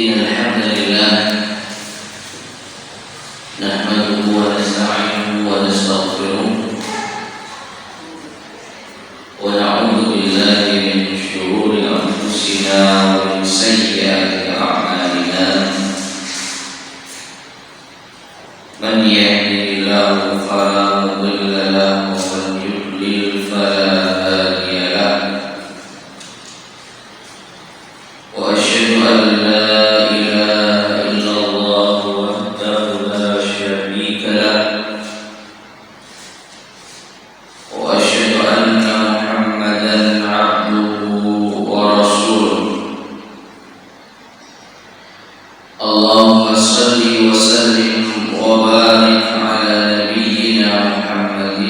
إن الحمد لله نحمده ونستعينه ونستغفره ونعوذ بالله من شرور أنفسنا ومن سيئات أعمالنا من يهده الله فلا مضل له ومن يضلل فلا هادي له وأشهد أن لا إله إلا الله وحده لا شريك له وأشهد أن محمدا عبده ورسوله اللهم صل وسلم وبارك على نبينا محمد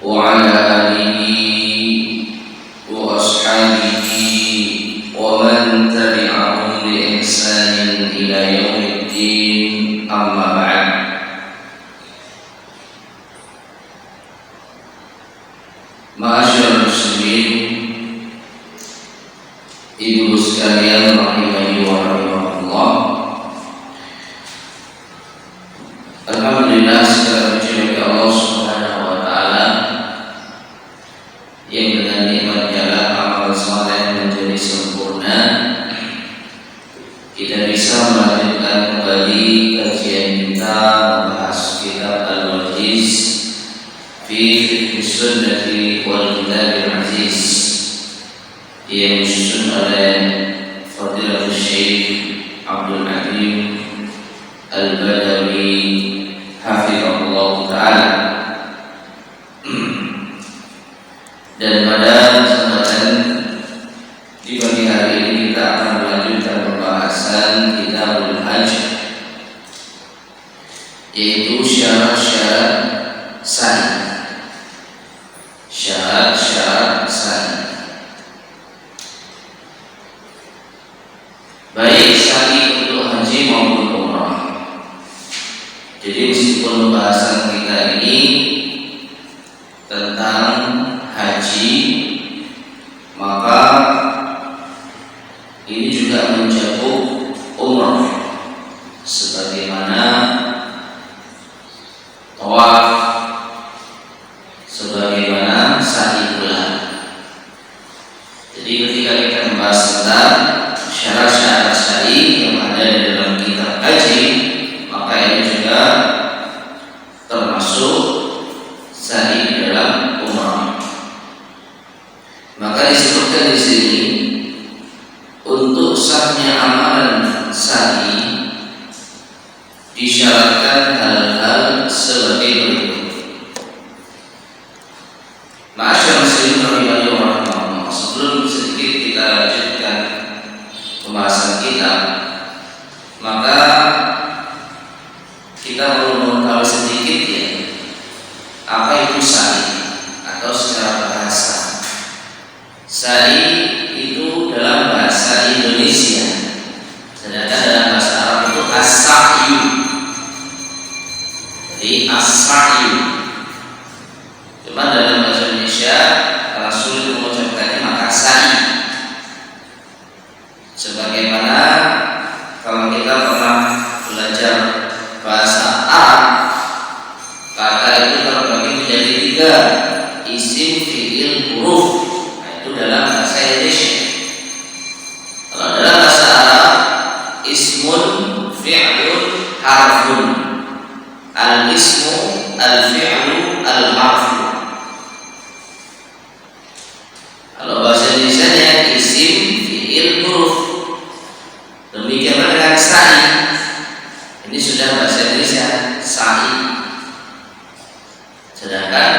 وعلى آله وأصحابه ومن تبعهم بإحسان إلى يوم الدين أما بعد. Ma'asyiral muslimin, ibu sekalian rahimani wa rahimakumullah. Alhamdulillah, segala puji bagi Allah Subhanahu wa taala yang dengan nikmat-Nya lah amal saleh menjadi sempurna. Kita bisa melanjutkan kembali kajian kita membahas kitab Al-Wajiz fi Fiqh Sunnati wal Kitab Al-Aziz yang disusun oleh Fadilatul Syekh Abdul Halim Al-Badawi hafizahullah ta'ala. Dan pada kesempatan di pagi hari ini kita akan melanjutkan pembahasan Kitabul Hajj, yaitu syarat-syarat sa'i. Syarat-syarat sa'i, baik sa'i untuk haji maupun umrah. Jadi meskipun pembahasan kita ini tentang haji, maka ini juga mencakup umrah, sebagaimana tawaf, sebagaimana sa'i pula. Jadi ketika kita membahas tentang syarat-syarat sa'i yang ada di dalam kitab haji, maka ini juga termasuk sa'i di dalam umrah. Maka disebutkan di sini untuk sahnya amalan sa'i disyaratkan hal-hal sebagai berikut. Ma'asyiral muslimin rahimani wa rahimakumullah. Sebelum sedikit kita lanjutkan pembahasan kita, maka kita perlu mengetahui sedikit ya, apa itu sa'i atau secara bahasa. Sa'i itu dalam bahasa Indonesia, sedangkan dalam bahasa Arab itu as-sa'yu. Jadi as-sa'yu. Cuma dalam bahasa Indonesia karena sulit mengucapkannya, maka sa'i. Sebagaimana kalau kita pernah belajar bahasa Arab, kata itu terbagi menjadi 3, isim, fi'il, huruf. Dalam bahasa Indonesia. Kalau dalam bahasa Arab, ismun, fi'lun, harfun. Al-ismu, al-fi'lu, al-harfu. Kalau bahasa Indonesia isim, fi'il, huruf. Demikian dengan sa'i. Ini sudah bahasa Indonesia, sa'i. Sedangkan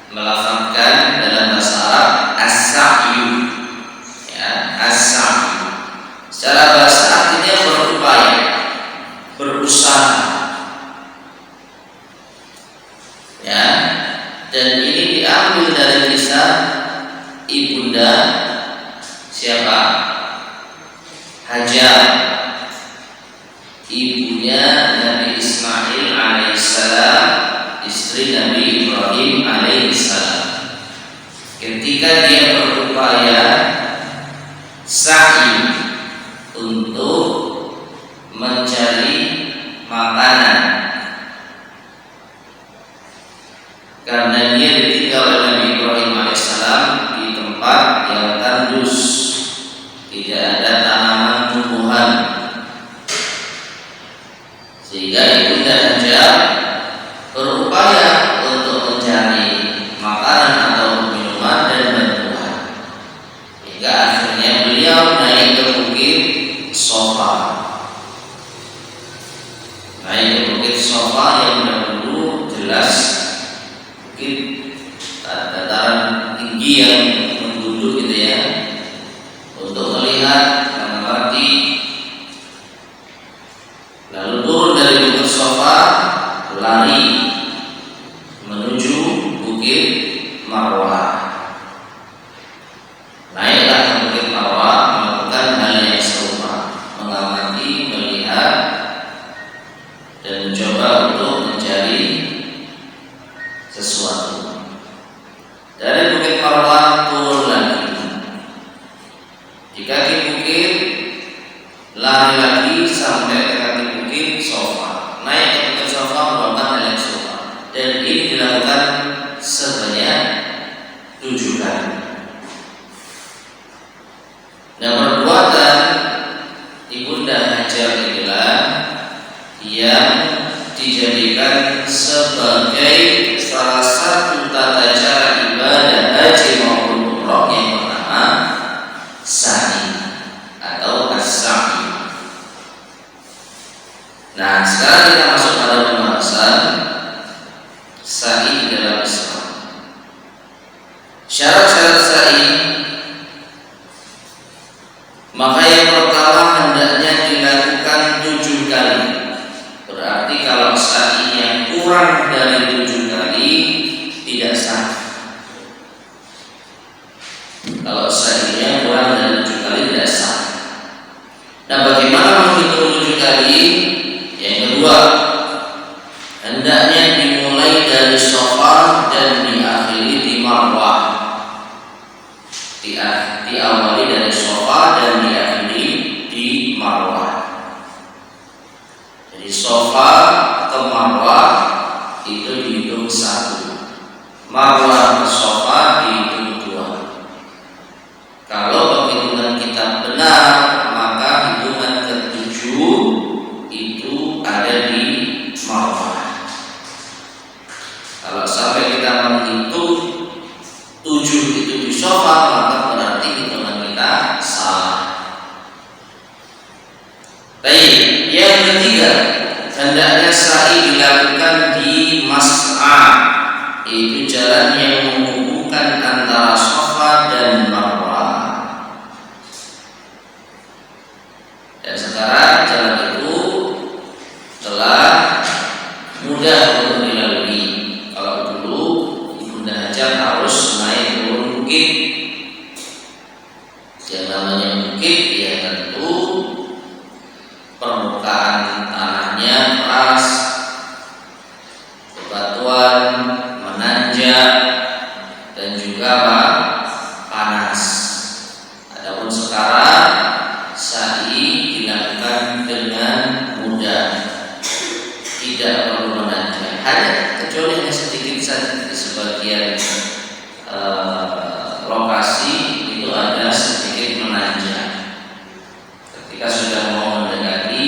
melafazkan dalam bahasa Arab as-sa'yu, ya, as-sa'yu. Secara bahasa artinya berupaya, berusaha, ya. Dan ini diambil dari kisah ibunda siapa? Hajar, ibunya Nabi Ismail alaihissalam, istri Nabi Ibrahim alaihissalam. Ketika dia berupaya tidak ada tanaman tumbuhan, sehingga ibunda Hajar berupaya untuk mencari makanan atau minuman dan bantuan, hingga akhirnya beliau naik ke bukit Sofa. Naik ke bukit Sofa yang dahulu jelas bukit dataran tinggi yang menggundul gitu ya, untuk melihat mengamati. Lalu turun dari bukit Sofa, lari menuju bukit Marwah. Naiklah ke bukit Marwah, melakukan hal yang serupa, mengamati, melihat, dan mencoba untuk mencari sesuatu. Dari bukit Marwah turun lagi di kaki bukit, lari lagi sampai ke kaki bukit Sofa. Naik ke bukit Sofa melakukan hal yang serupa, dan ini dilakukan sebanyak 7 kali. Nah, perbuatan ibunda Hajar inilah yang dijadikan sebagai salah satu tata cara ibadah haji maupun umroh yang pertama, sa'i atau as-sa'i. Nah, sekarang kita masuk pada pembahasan sa'i dalam Islam. Syarat-syarat sa'i, maka yang pertama hendaknya dilakukan 7 kali. Berarti kalau sa'inya kurang dari 7 kali tidak sah. Kalau sa'inya kurang dari 7 kali tidak sah. Nah, bagaimana menghitung 7 kali? Yang kedua, hendaknya dimulai dari Sofa dan diakhiri di Marwah. Diawali dari Sofa dan diakhiri di Marwah. Jadi Sofa ke Marwah itu dihitung 1, Marwah ke Sofa dihitung 2. Kalau perhitungan kita benar, maka hitungan ke-7 itu ada di Marwah. Kalau sampai kita menghitung 7 itu di Sofa, maka berarti hitungan kita salah. Baik, yang ketiga, hendaknya sa'i dilakukan di Mas'a, yaitu jalan yang menghubungkan antara Sofa dan Marwah. Dan sekarang jalan itu telah mudah untuk dilalui. Kalau dulu ibunda Hajar harus naik turun bukit. Yang namanya bukit ya tentu permukaan tanahnya keras, bebatuan, menanjak, dan juga panas. Adapun sekarang sa'i dilakukan dengan mudah, tidak perlu menanjak. Kecuali hanya sedikit saja di sebagian lokasi itu ada sedikit menanjak. Ketika sudah mau mendekati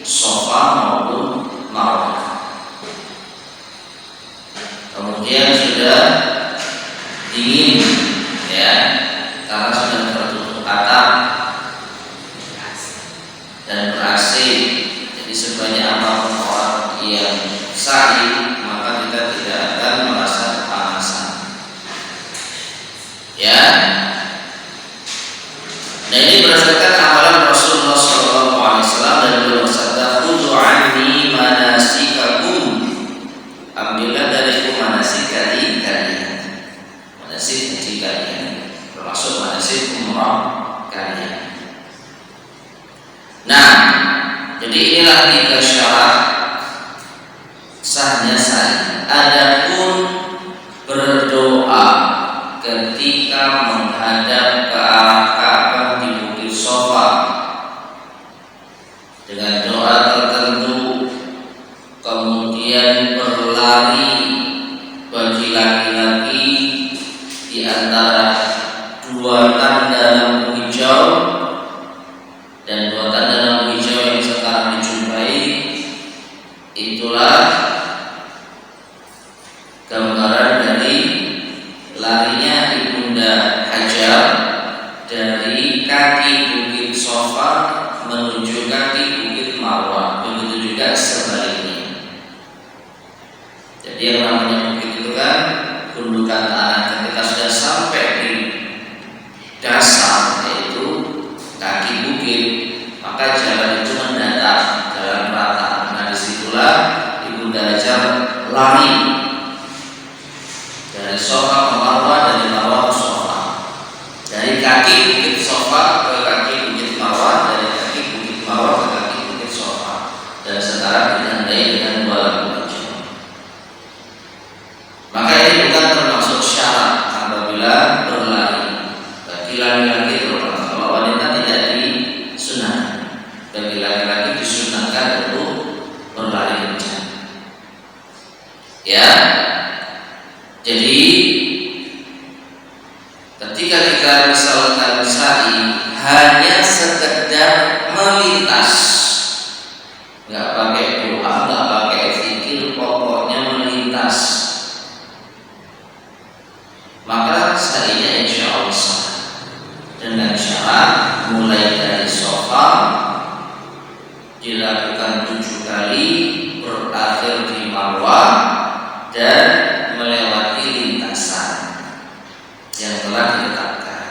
Sofa maupun Marwah, kemudian sudah dingin ya, karena sudah tertutup atap dan ber-AC. Jadi sebanyak apapun orang yang sa'i, maka kita tidak akan merasa kepanasan ya. Nah, ini berdasarkan amalan Rasulullah SAW, dan beliau bersabda, "Khudhu anni manasikakum." Ambillah dariku manasik kalian, manasik haji kalian, termasuk manasik umrah kalian. Nah, jadi inilah 3 syarat sahnya sa'i. Adapun berdoa ketika menghadap ke arah Ka'bah di Bukit Sofa dengan doa tertentu, kemudian berlari bagi laki-laki di antara 2 tanda lampu hijau yang namanya bukit itu kan gundukan tanah. Ketika sudah sampai di dasar, yaitu kaki bukit, maka jalan itu mendatar, jalan rata. Nah disitulah Ibunda Hajar lari dari Safa ke Marwah, dari Marwah ke Safa, dari kaki bukit Safa ke kaki bukit Marwah, dari kaki bukit Marwah ke kaki bukit Safa, dan sekarang ditandai dengan 2 lagu hijau. Maka ini bukan termasuk syarat apabila berlari. Bagi laki-laki terutama, kalau wanita tidak disunahkan. Bagi laki-laki disunahkan untuk berlari kencang. Ya, jadi ketika kita misalkan sa'i hanya sekedar melintas, nggak pakai doa, nggak pakai zikir, pokoknya melintas, maka sa'inya insya Allah sah. Dengan syarat mulai dari Safa dilakukan 7 kali, berakhir di Marwah, dan melewati lintasan yang telah ditetapkan.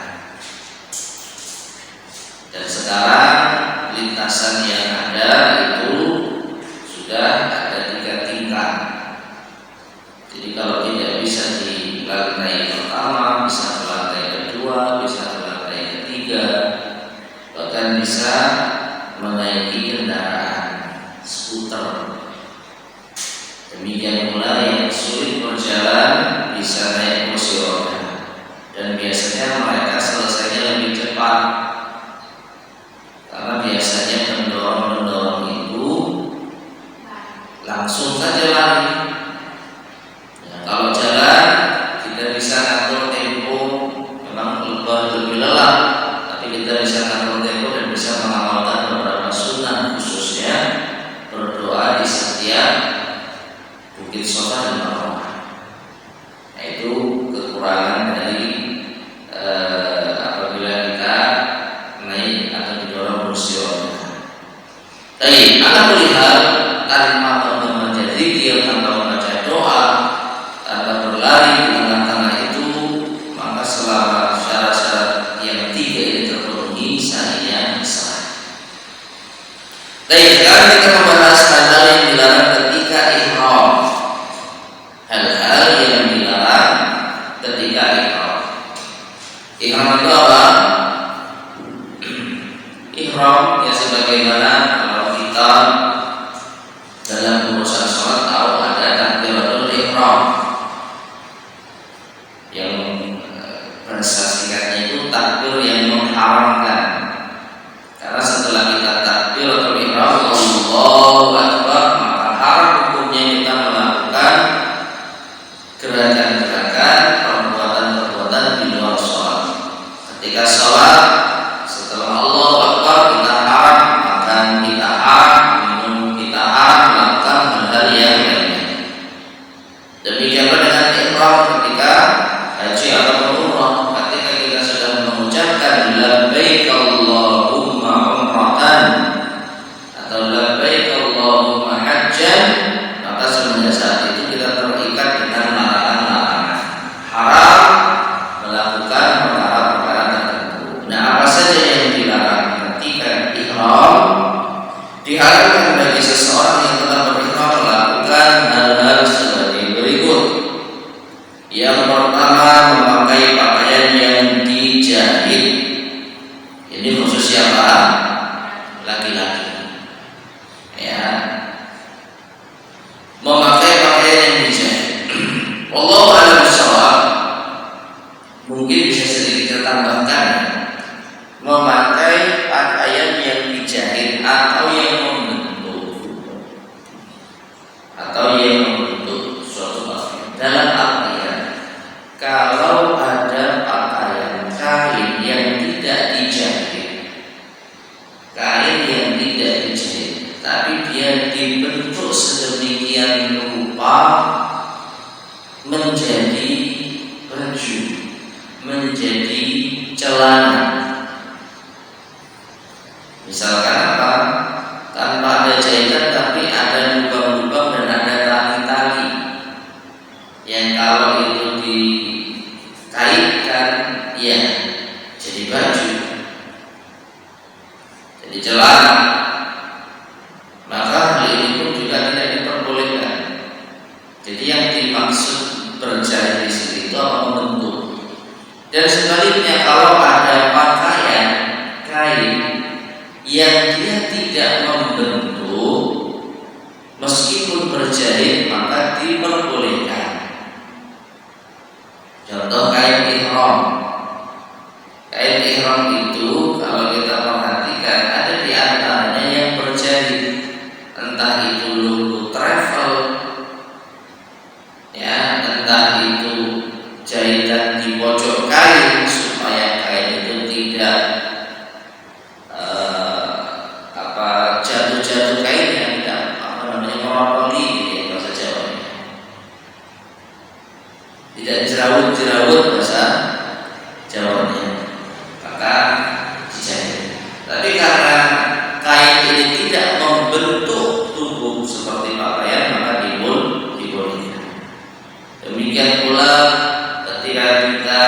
Dan sekarang lintasan yang ada itu sudah ada 3 tingkat. Jadi kalau tidak bisa di lantai pertama, bisa ke lantai kedua, bisa ke lantai ketiga, bahkan bisa menaiki kendaraan skuter. Demikian pula yang sulit berjalan bisa naik kursi roda, dan biasanya mereka selesainya lebih cepat karena biasanya pendorong-pendorong itu langsung saja lari. Ya, kalau jalan kita bisa ngatur tempo, memang lebih lelah, tapi kita bisa ngatur tempo dan bisa mengamalkan beberapa sunnah, khususnya berdoa di setiap bukit Safa dan Marwah. Nah, itu kekurangan dari apabila kita naik atau didorong kursi roda. Tapi anak melihat tanpa membaca zikir, tanpa membaca doa, tanpa berlari di tengah-tengah itu, maka selama syarat-syarat yang 3 ini terpenuhi, sa'inya sah. Baik, sekarang kita membahas hal-hal yang dilarang ketika ihram. Hal-hal yang dilarang ketika ihram. Ihram itu apa? Ihram ya sebagaimana kalau kita dalam urusan sholat tahu ada takbiratul ihram yang bahasa singkatnya itu takbir yang mengharamkan. Karena setelah kita takbiratul ihram Allahu Akbar, maka haram hukumnya kita melakukan gerakan-gerakan, perbuatan-perbuatan di luar sholat. Ketika sholat, setelah Allahu Akbar kita haram makan, kita haram minum, kita haram melakukan hal-hal yang lainnya. Demikianlah dengan ihram ketika haji atau umrah. Ketika kita sudah mengucapkan labbaik Allahumma umratan atau labbaik Allahumma hajjan, maka semenjak saat itu kita terikat dengan larangan-larangan, haram melakukan perkara-perkara tertentu. Nah, apa saja yang dilarang ketika ihram? Diharapkan bagi seseorang yang telah berihram melakukan hal-hal sebagai berikut. Yang pertama, memakai pakaian yang dijahit. Ini khusus siapa? Laki-laki. Ya, memakai pakaian yang dijahit. Wallahu a'lam bishawab. Mungkin bisa sedikit ditambahkan, memakai pakaian yang dijahit atau yang membentuk suatu pakaian. Dalam artian, kalau ada pakaian kain yang tidak dijahit, tapi dia dibentuk sedemikian rupa menjadi baju, menjadi celana. Misalkan apa? Tanpa ada jahitan tapi ada lubang-lubang dan ada tali-tali. jadi celana, maka hal ini pun juga tidak diperbolehkan. Jadi yang dimaksud berjahit di sini itu apa? Membentuk. Dan sebaliknya, kalau ada pakaian kain yang dia tidak membentuk meskipun berjahit, maka diperbolehkan. Contoh kain ihram. Kain ihram itu kalau kita perhatikan ada di antaranya yang berjahit, entah itu logo travel, ya, entah itu jahitan di pojok kain supaya kain itu tidak jatuh-jatuh kainnya, tidak merotoli gitu ya bahasa Jawa, tidak jerawut-jerawut bahasa Jawanya, maka dijahit. Tapi karena kain ini tidak membentuk tubuh seperti pakaian, maka dibolehkan. Demikian pula ketika kita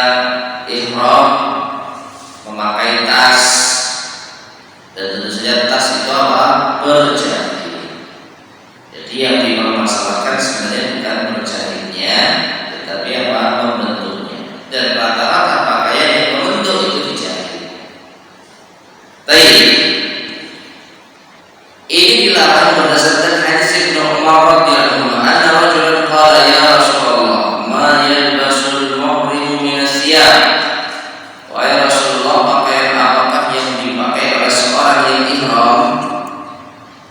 ihram memakai tas, dan tentu saja tas itu apa? Berjahit. Jadi yang dipermasalahkan sebenarnya bukan berjahitnya, tetapi apa? Membentuknya. Dan rata-rata pakaian yang membentuk itu dijahit. Baik, ini dilarang berdasarkan hadis Ibnu Umar radhiyallahu anhu, anna rajulan qala ya Rasulullah, ma yalbasul muhrimu min as-siyab. Wahai Rasulullah, pakaian apakah yang dipakai oleh seorang yang ihram?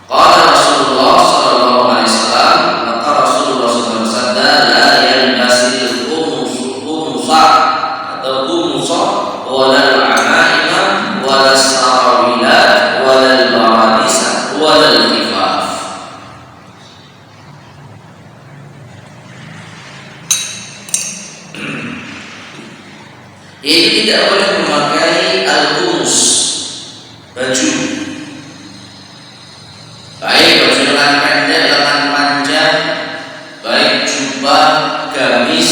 Qala Rasulullah sallallahu alaihi wasallam, maka Rasulullah sallallahu alaihi wasallam, la yalbasil qumusa atau qumusa wala al-amaima wala as-sarawilat wala al-baradisa wala al-khifaf. Ini tidak boleh memakai al-qumus, baju, baik baju lengan pendek, lengan panjang, baik jubah, gamis,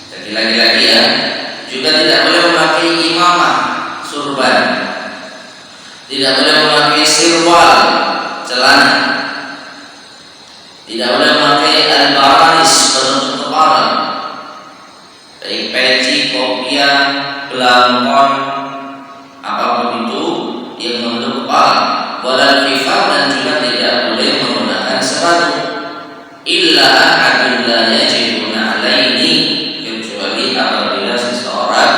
jadi laki-laki ya. Juga tidak boleh memakai imamah, surban, tidak boleh memakai sirwal, celana, tidak boleh memakai al-baranis, penutup kepala, baik peci, kopiah, belangkon, apapun itu yang menutup kepala, wala khifaf, dan juga tidak boleh menggunakan sepatu. Illa ahadun la yajiduna alaini, kecuali apabila seseorang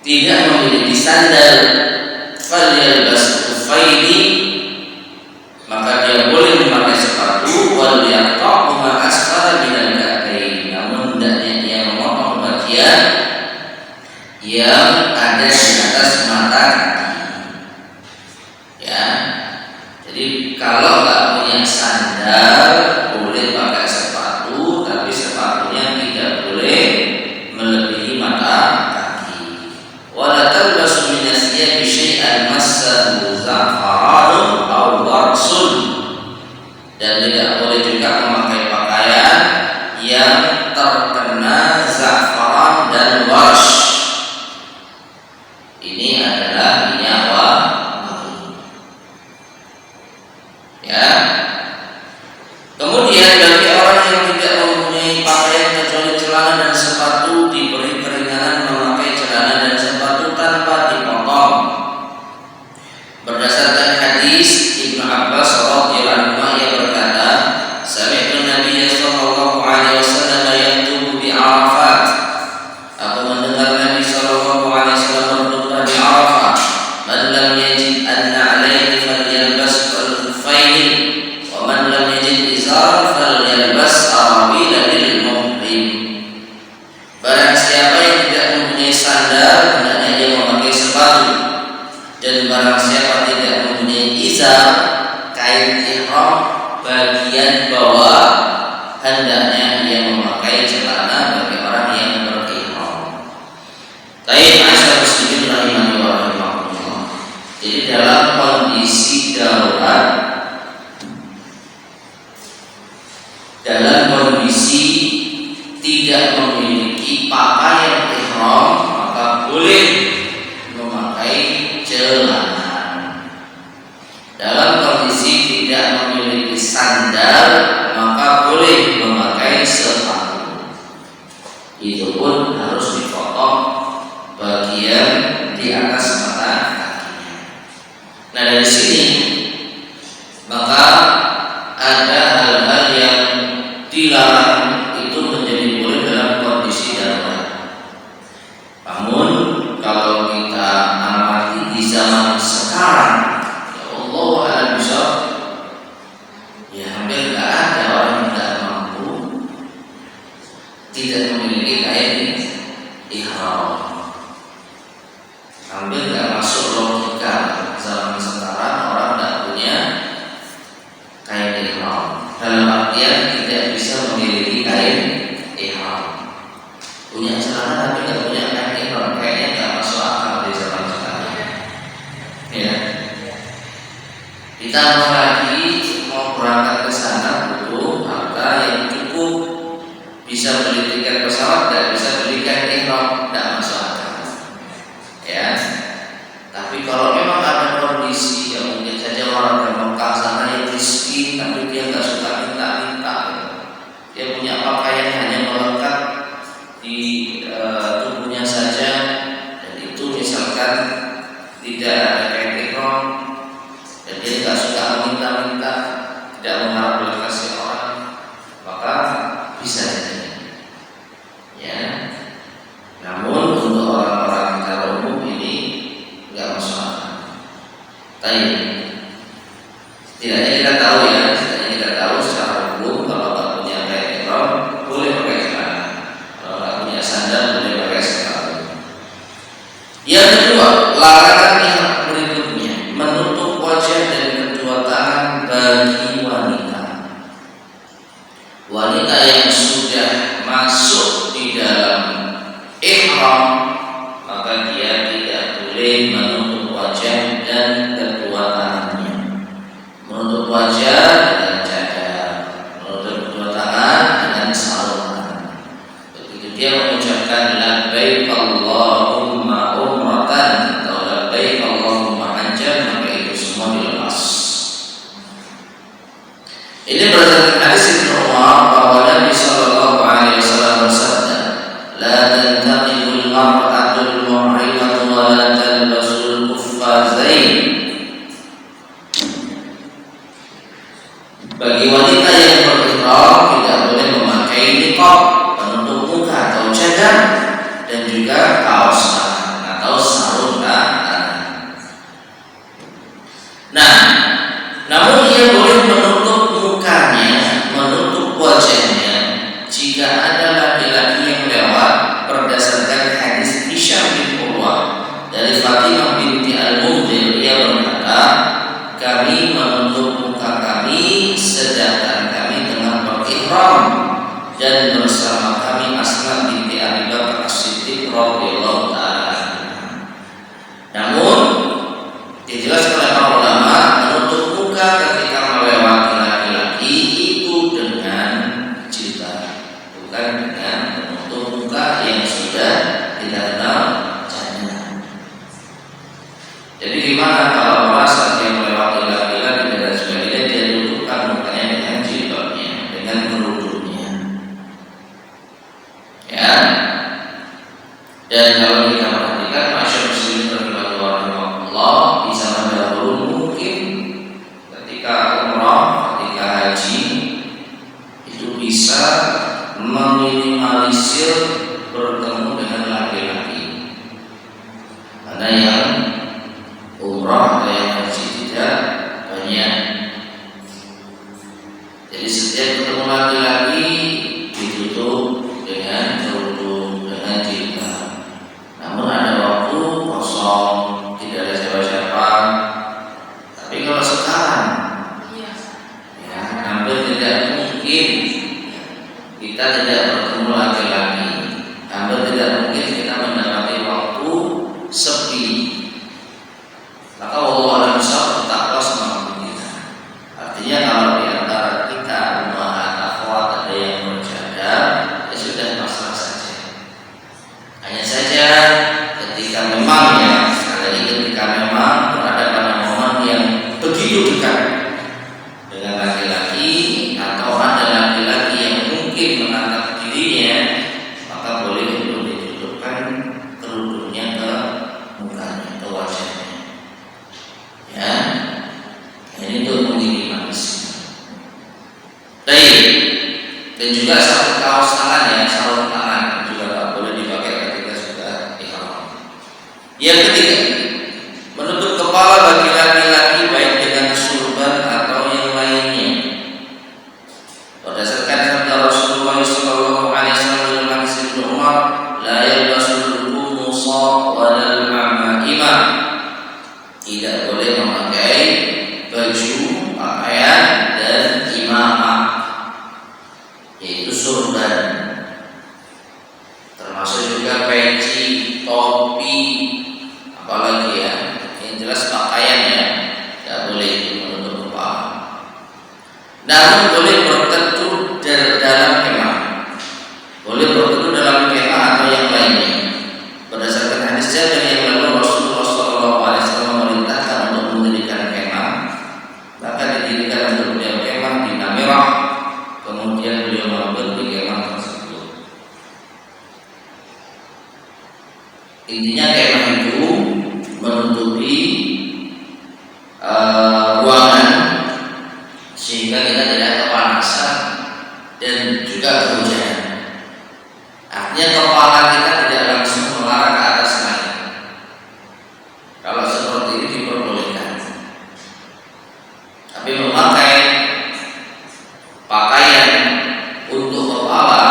tidak memiliki sandal, falyalbas khuffaini, maka dia boleh memakai sepatu, wal yaqta'u ma asfala minal ka'bayn, namun hendaknya dia memotong bagian yang ada di atas mata kaki. Ya, jadi kalau nggak punya sandal boleh pakai sepatu, tapi sepatunya tidak boleh melebihi mata kaki. Wala talbasu min asyabi syai'an massahu za'faran aw warsun, dan tidak boleh juga memakai pakaian yang terkena za'faran dan warsh. Ini adalah minyak wangi. Ya. Kemudian bagi orang yang tidak mempunyai pakaian kecuali celana dan sepatu, diberi keringanan memakai celana dan sepatu tanpa dipotong. Berdasarkan hadis Ibnu Abbas radhiyallahu anhu yang berkata, sami'tu Nabiy sallallahu alaihi wasallam yaktubu di Arafat. Aku mendengar Nabi sallallahu alaihi wasallam berkhutbah di Arafat, man lam yajid an-na'laini falyalbas al-khuffaini, wa man lam yajid izar falyalbas arawila lil muhrim. Barang siapa yang tidak mempunyai sandal, hendaknya dia memakai sepatu, dan barang siapa tidak mempunyai izar, kain ihram bagian bawah, hendaknya dia memakai celana bagi orang yang berihram. Baik, masyarakat muslimin rahimani wa rahimakumullah. Jadi dalam kondisi darurat, dalam kondisi tidak memiliki pakaian ihram, maka boleh memakai celana. sandal, maka boleh memakai sepatu. Itu pun harus dipotong bagian di atas mata kakinya. Nah, dari sini maka ada hal-hal yang dilarang itu menjadi boleh dalam kondisi darurat. Namun kalau kita amati di zaman sekarang, ya Allah alam bisa, ya hampir tidak ada orang yang tidak mampu tidak memiliki kain ihram. Hampir tidak masuk logika zaman sekarang orang tidak punya kain ihram. Dalam artian tidak bisa memiliki kain ihram. Punya celana tapi tidak punya kain ihram, kayaknya tidak masuk akal di zaman sekarang. Ya. Ditambah lagi mau berangkat ke sana butuh harta yang cukup, bisa beli tiket pesawat, tidak bisa beli kain ihram, tidak masuk akal. Ya. Tapi kalau memang ada kondisi yang mungkin saja orang dari Mekah sana yang miskin tapi dia nggak suka minta-minta, dia punya pakaian hanya melekat di tubuhnya saja, dan itu misalkan tidak ada kain ihram, dan dia nggak suka meminta-minta, tidak mengharap belas kasih orang, maka bisa jadi. Ya. Namun untuk orang-orang secara umum ini nggak masuk akal. Tapi setidaknya kita tahu ya, secara hukum kalau nggak punya kain ihram boleh pakai celana, kalau nggak punya sandal boleh pakai sepatu. Yang kedua, larangan yang berikutnya menutup wajah dan kedua tangan bagi wanita. Wanita yang sudah masuk di dalam ihram, maka dia tidak boleh menutup wajah dan kedua tangannya. Menutup wajah dengan cadar, menutup kedua tangan dengan sarung tangan. Begitu dia mengucapkan labbaik Allahumma umratan atau labbaik Allahumma hajjan, maka itu semua dilepas. Ini berdasarkan hadis Ibnu Umar bahwa Nabi sallallahu alaihi wasallam bersabda, la tantaqibul mar'atul mu'rimatu wa la talbasul quffazain. Bagi wanita yang berihram tidak boleh memakai niqab, penutup muka atau cadar, dan juga kaos tangan atau sarung tangan. Nah, namun ia boleh menutup mukanya, menutup wajahnya jika ada laki-laki yang lewat, berdasarkan hadis Hisham bin Urwah dari Fatimah binti Al-Mundhir. Ia berkata, kami menutup muka kami sedangkan kami tengah berihram, dan bersama kami Asma binti Abi Bakar As-Siddiq radhiyallahu ta'ala. Namun dijelaskan oleh para ulama, menutup muka ketika melewati laki-laki itu dengan jilbab, bukan dengan menutup muka yang sudah tidak kenal cadar. Jadi gimana kalau merasa dia melewati laki-laki dan sebagainya, dia tutupkan mukanya dengan jilbabnya, dengan kerudungnya. Ya. Dan kalau kita perhatikan masyarakat muslimin rahimahullah, di zaman dahulu mungkin ketika umrah, ketika haji itu bisa meminimalisir bertemu dengan laki-laki. Karena yang umrah ada juga sarung kaos tangan ya, sarung tangan juga nggak boleh dipakai ketika sudah ihram. Yang ketiga, menutup kepala bagi laki-laki baik dengan surban atau yang lainnya. Berdasarkan sabda Rasulullah sallallahu alaihi wasallam dalam hadis Ibnu Umar, la yalbasul qumusa wal amaimah. Tidak boleh memakai baju, pakaian dan imamah, yaitu surban, termasuk juga peci, topi, apalagi ya, yang jelas pakaian ya, tidak boleh menutup kepala. Namun boleh berteduh dalam kemah, boleh berteduh dalam kemah atau yang lainnya. Berdasarkan hadis Jabir yang lalu, Rasulullah SAW memerintahkan untuk mendirikan kemah, maka didirikan untuk beliau kemah di Namirah. Kemudian beliau mampir di kemah tersebut. Intinya kemah itu menutupi ruangan sehingga kita tidak kepanasan dan juga kehujanan. Artinya kepala kita tidak langsung mengarah ke atas langit. Kalau seperti ini diperbolehkan. Tapi memakai pakaian untuk kepala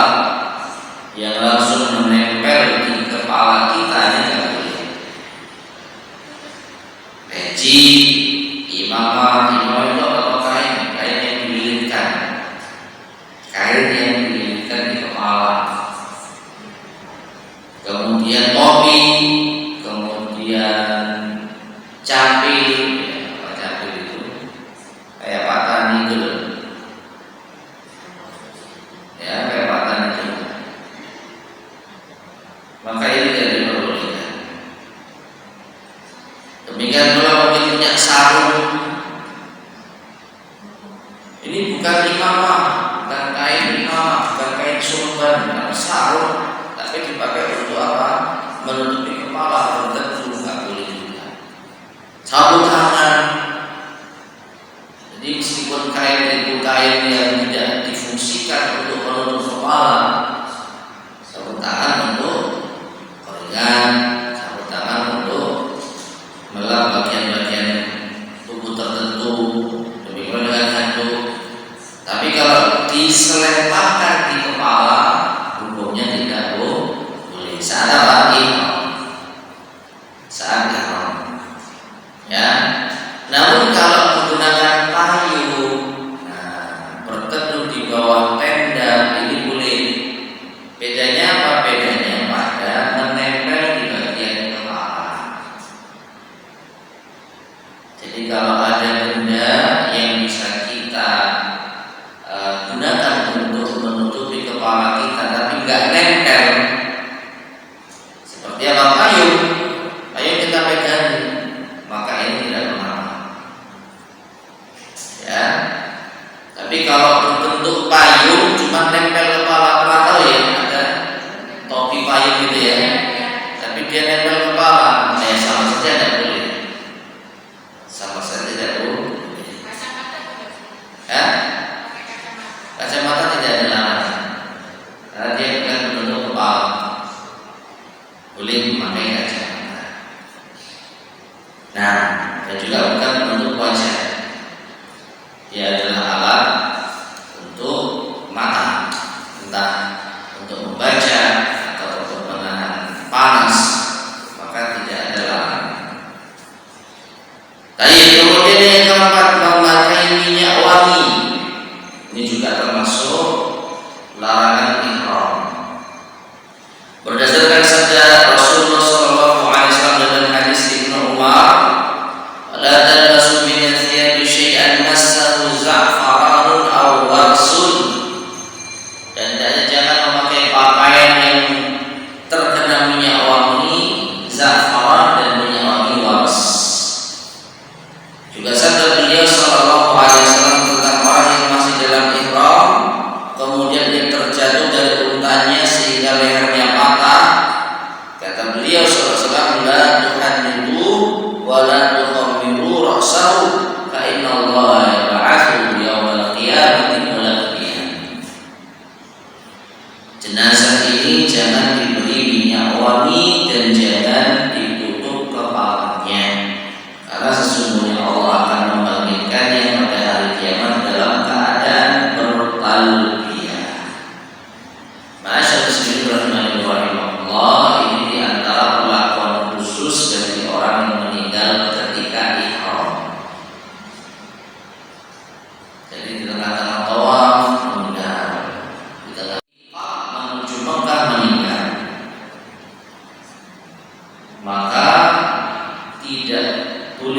yang langsung menempel di kepala kita ini tidak boleh. Peci, imamah itu apa? Kain yang dililitkan, kain yang dililitkan di kepala. Kemudian topi, kemudian capil, apa capil itu? Kayak Pak Tani itu loh. Ya, kayak Pak Tani itu. Maka ini tidak diperbolehkan. Demikian pula mungkin punya sarung. Ini bukan imamah, bukan kain imamah, bukan kain surban, tapi sarung. Tapi dipakai untuk apa? Menutupi kepala, tertentu nggak boleh juga. Sabuk tangan. Jadi meskipun kain itu kain yang tidak difungsikan untuk menutup kepala, sabuk tangan untuk keringat, sabuk tangan untuk melap bagian-bagian tubuh tertentu, demikian dengan handuk. Tapi kalau diselempangkan di kepala, hukumnya tidak boleh. Saat apa? Saat ihram. Ya. Namun kalau menggunakan payung, berteduh di bawah tenda, ini boleh. Bedanya apa? Bedanya pada menempel di bagian kepala. Jadi kalau ada benda yang bisa kita gunakan untuk menutupi kepala kita, tapi nggak nempel, seperti apa? Payung kita pegang, maka ini tidak mengapa. Ya. Tapi kalau berbentuk payung cuma nempel kepala, pernah tahu ya ada topi payung gitu ya, tapi dia nempel kepala, ya sama saja tidak boleh. Sama saja tidak boleh. Ya? Kacamata tidak ada larangan, karena dia bukan berbentuk kepala. Boleh memakai kacamata. Nah, dan juga bukan menutup wajah. Dia adalah alat untuk mata, entah untuk membaca atau untuk menahan panas, maka tidak ada larangan. Tadi kemudian yang keempat, memakai minyak wangi. Ini juga termasuk larangan ihram. Berdasarkan sabda Rasulullah SAW dalam hadis Ibnu Umar, la talbasu min athyabi syai'an massahu za'faranun aw warsun. Dan jangan memakai pakaian yang terkena minyak wangi, za'faran dan minyak wangi wars. Juga sabda beliau sallallahu alaihi wasallam tentang orang yang masih dalam ihram, kemudian dia terjatuh dari untanya sehingga lehernya patah. Kata beliau sallallahu alaihi wasallam, la tuhannidu wa la tukhammiru ra'sahu fa inna Allah yab'atsu yawmal qiyamati mulaqqiyan.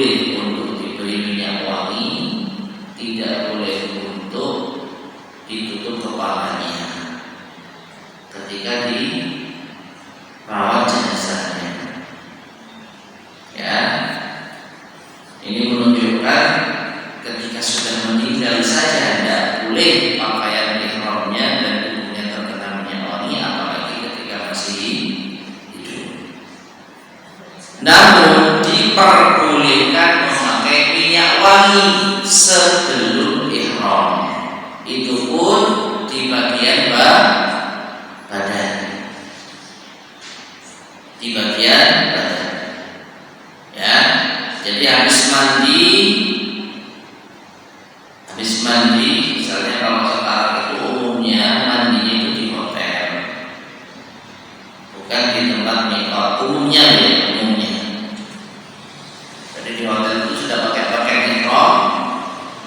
boleh untuk diberi minyak wangi, tidak boleh untuk ditutup kepalanya ketika dirawat jenazahnya. Ya, ini menunjukkan ketika sudah meninggal saja tidak boleh pakaian ihramnya dan tubuhnya terkena minyak wangi, apalagi ketika masih hidup. Namun diperbolehkan memakai minyak wangi sebelum ihram, itu pun di bagian badan, di bagian badan. Ya, jadi habis mandi, misalnya kalau sekarang itu umumnya mandinya itu di hotel, bukan di tempat mikot. Umumnya. Jadi di hotel itu sudah pakai ihram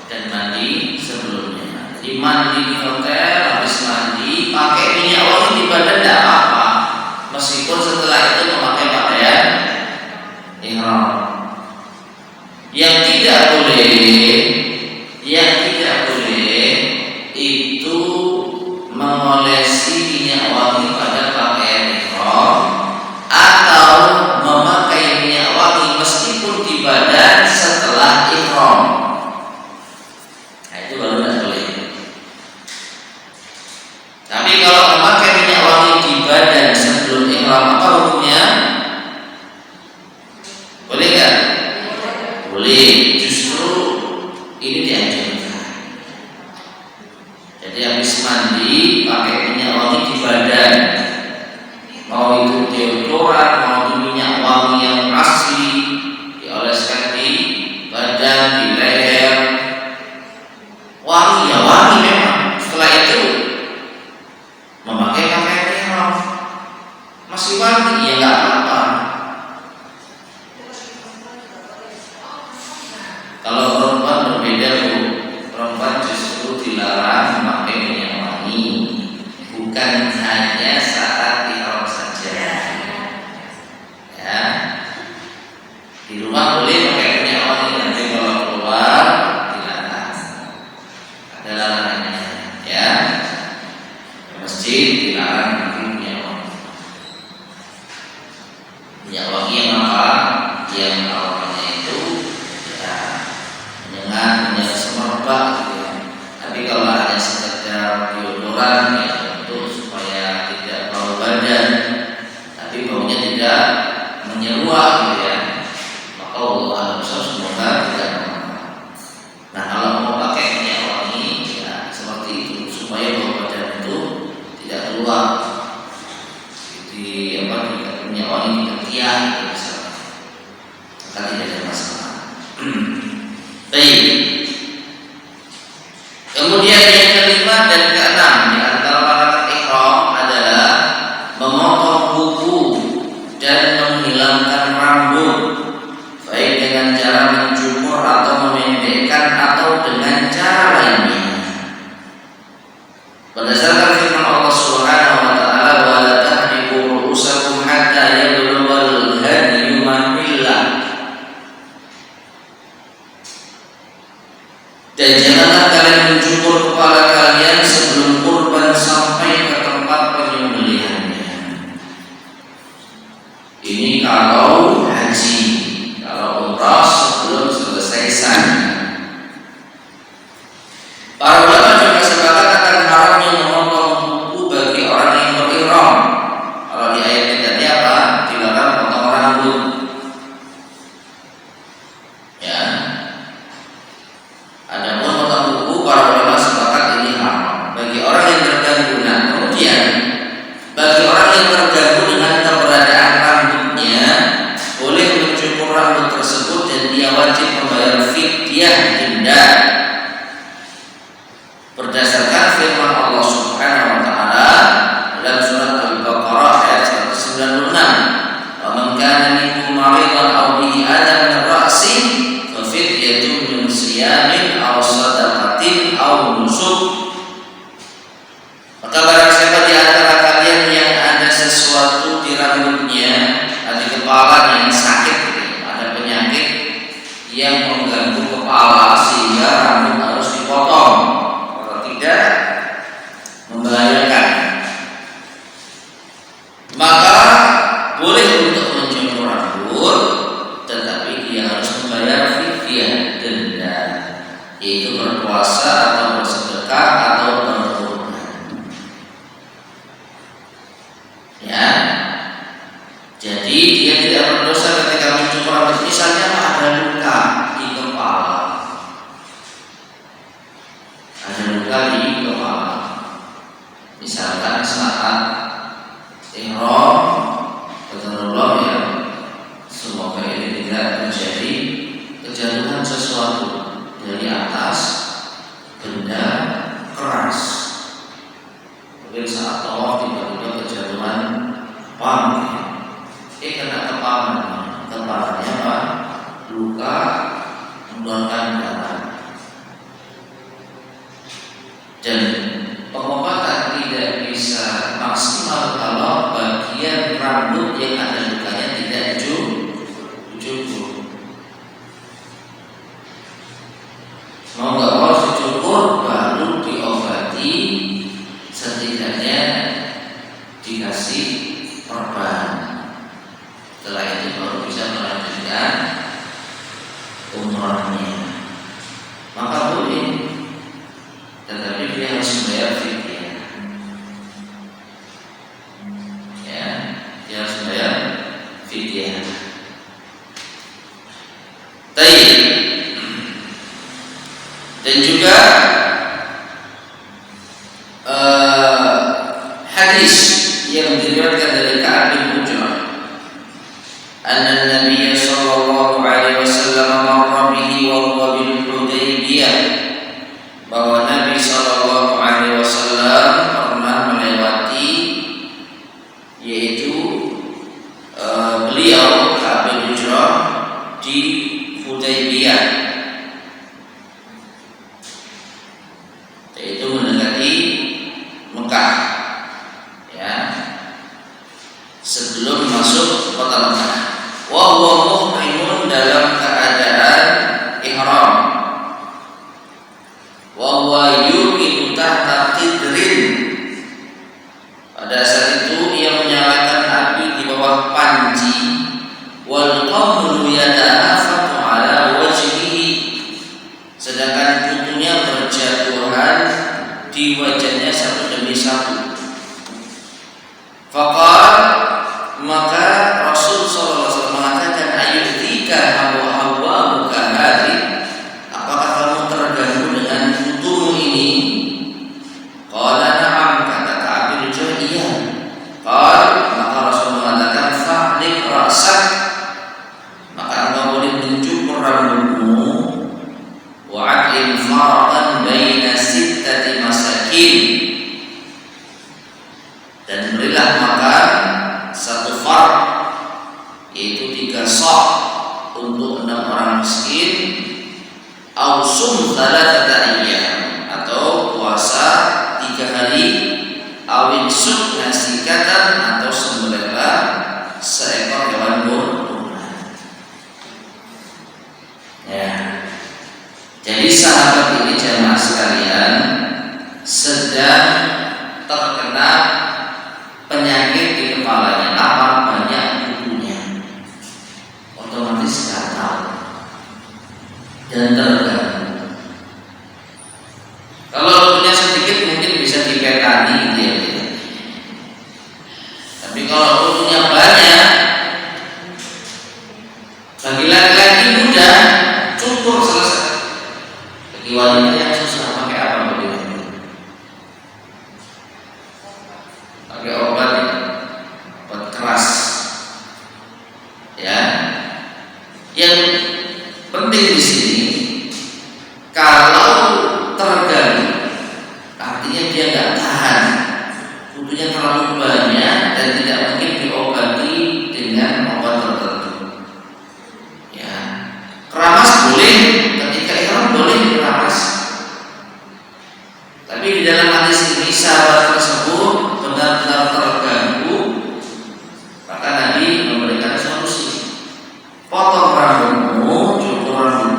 dan mandi sebelumnya. Jadi mandi di hotel, habis mandi pakai minyak wangi di badan tidak apa, meskipun setelah itu memakai pakaian ihram. Yang tidak boleh itu mengolesi minyak wangi pada pakaian ihram atau memakai minyak wangi meskipun di badan setelah ihram. Nah, itu baru tidak boleh. Tapi kalau memakai minyak wangi di badan sebelum ihram, apa hukumnya? Boleh nggak? Boleh. Justru ini dianjurkan. Jadi habis mandi pakai minyak wangi di badan, mau itu deodoran, mau itu minyak wangi yang asli, dioleskan di badan, di leher. Wangi ya wangi memang. Setelah itu memakai pakaian ihram, masih wangi ya nggak apa-apa. Kalau perempuan berbeda, Bu. Perempuan justru dilarang memakai minyak wangi, bukan hanya saat ihram saja. Ya, di rumah boleh pakai minyak wangi, nanti kalau keluar dilarang. Ada larangannya, ya. Ke masjid dilarang pakai minyak wangi. Minyak wangi yang apa? Yang aromanya itu menyengat, semerbak gitu ya. Tapi kalau hanya sekedar deodoran ya untuk supaya tidak bau badan, tapi baunya tidak menyeruak gitu ya, maka Allah semoga tidak apa-apa. Nah, kalau mau pakai minyak wangi ya seperti itu, supaya bau badan itu tidak keluar di minyak wangi di ketiak gitu misalnya, maka tidak ada masalah. Baik. Kemudian yang kelima dan keenam di antara larangan ihram adalah memotong kuku dan menghilangkan rambut, baik dengan cara mencukur atau memendekkan atau dengan cara lainnya. Berdasarkan firman Allah Subhanahu wa taala, "Wa la tahdiqu ru'usakum hatta yablughal hadyu mahillah." Dan janganlah kalian mencukur kepala kalian sebelum kurban sampai ke tempat penyembelihannya. Ini kalau haji, kalau umrah sebelum selesai sa'y. Para ulama juga sepakat akan haramnya memotong kuku bagi orang yang berihram. Kalau di ayat tadi apa? Dilarang potong rambut. Ya. Adapun potong kuku, para ulama sepakat ini haram bagi orang yang terganggu. Nah, kemudian bagi orang yang terganggu dengan keberadaan rambutnya, boleh mencukur rambut tersebut dan dia wajib membayar fidyah denda berdasarkan firman Allah Subhanahu wa taala dalam surat Al-Baqarah ayat 196. "Wa man kana minkum maridan aw bihi adam min ra'si fa fidyatun min siyamin aw shadaqatin aw nusuk." Maka barang siapa di antara kalian yang ada sesuatu di rambutnya, di kepala yang sakit, ada penyakit yang mengganggu kepala sehingga rambut harus dipotong. Kalau tidak, membahayakan. Maka boleh untuk mencukur rambut, tetapi dia harus membayar fidyah, denda, yaitu berpuasa atau bersedekah atau berkurban. Ya, jadi dia tidak berdosa ketika mencukur rambut. Misalnya ada luka di kepala, misalkan saat ihram, qadarullah ya, semoga ini tidak terjadi, kejatuhan sesuatu dari atas benda keras. Mungkin saat tawaf tiba-tiba kejatuhan pam, kena kepalanya apa? Luka, mengeluarkan darah. Dan pengobatan tidak bisa maksimal kalau bagian rambut yang ada lukanya tidak dicukur. Mau nggak mau dicukur baru diobati, setidaknya dikasih perban. Setelah itu baru bisa melanjutkan umrahnya. Maka boleh, tetapi dia harus membayar fidyah. Ya, dia harus membayar fidyah. Baik. Dan juga hadis yang diriwayatkan dari Ka'ab bin Ujrah, anna Nabiy sallallahu alaihi wasallam marra bihi wa huwa bil Hudaybiyah, bahwa Nabi sallallahu alaihi wasallam pernah melewati, yaitu beliau Ka'ab bin Ujrah di Hudaybiyah, yaitu mendekati Mekah, ya, sebelum masuk kota Mekah. Wa huwa muhrimun, dalam keadaan ihram. Wa huwa yuqidu tahta qidrin, pada saat itu ia menyalakan api di bawah panci. Wal qamru yatahafatu ala wajhihi, sedangkan kutunya berjatuhan di wajahnya satu demi satu. Faqal, maka Rasul sallallahu alaihi wasallam mengatakan, ayyudzika hawa buka hadi, apakah kamu terganggu dengan kutumu ini? Qala na'am, kata Ka'ab bin Ujrah, iya. Qala, maka Rasul mengatakan, fa'lik ra'sak, maka engkau boleh mencukur rambutmu. Wa'adlim farqan baina sittati masakin, dan berilah makan satu far, yaitu 3 sa' untuk 6 orang miskin. Au sum thalathata ayyam, atau puasa 3 hari. Awin suk nasikatan, atau sembelihlah seekor hewan kurban. Ya. Jadi sahabat ini, jemaah sekalian, sedang terkena penyakit di kepalanya. Apa? Banyak kutunya, otomatis gatal dan terganggu. Kalau kutunya sedikit mungkin bisa dipekani dia, tapi kalau kutunya banyak, bagi laki-laki mudah cukur selesai. Bagi wanita yang susah, pakai apa begini? Pakai obat keras, ya. Yang penting di sini, kalau terganggu, artinya dia nggak tahan, kutunya terlalu banyak dan tidak mungkin diobati dengan obat tertentu. Ya, keramas boleh, ketika ihram boleh keramas. Tapi di dalam hadis ini sahabat tersebut benar-benar terganggu, maka Nabi memberikan solusi. Potong rambutmu, cukur rambutmu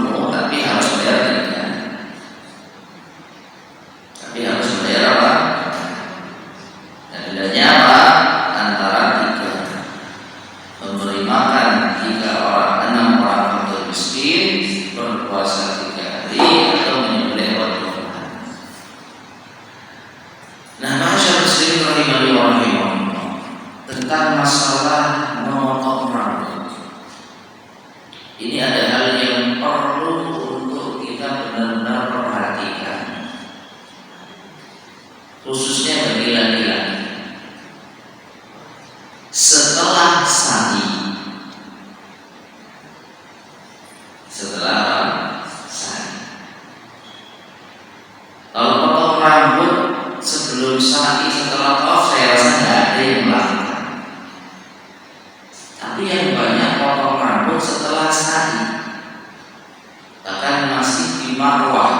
Marwah,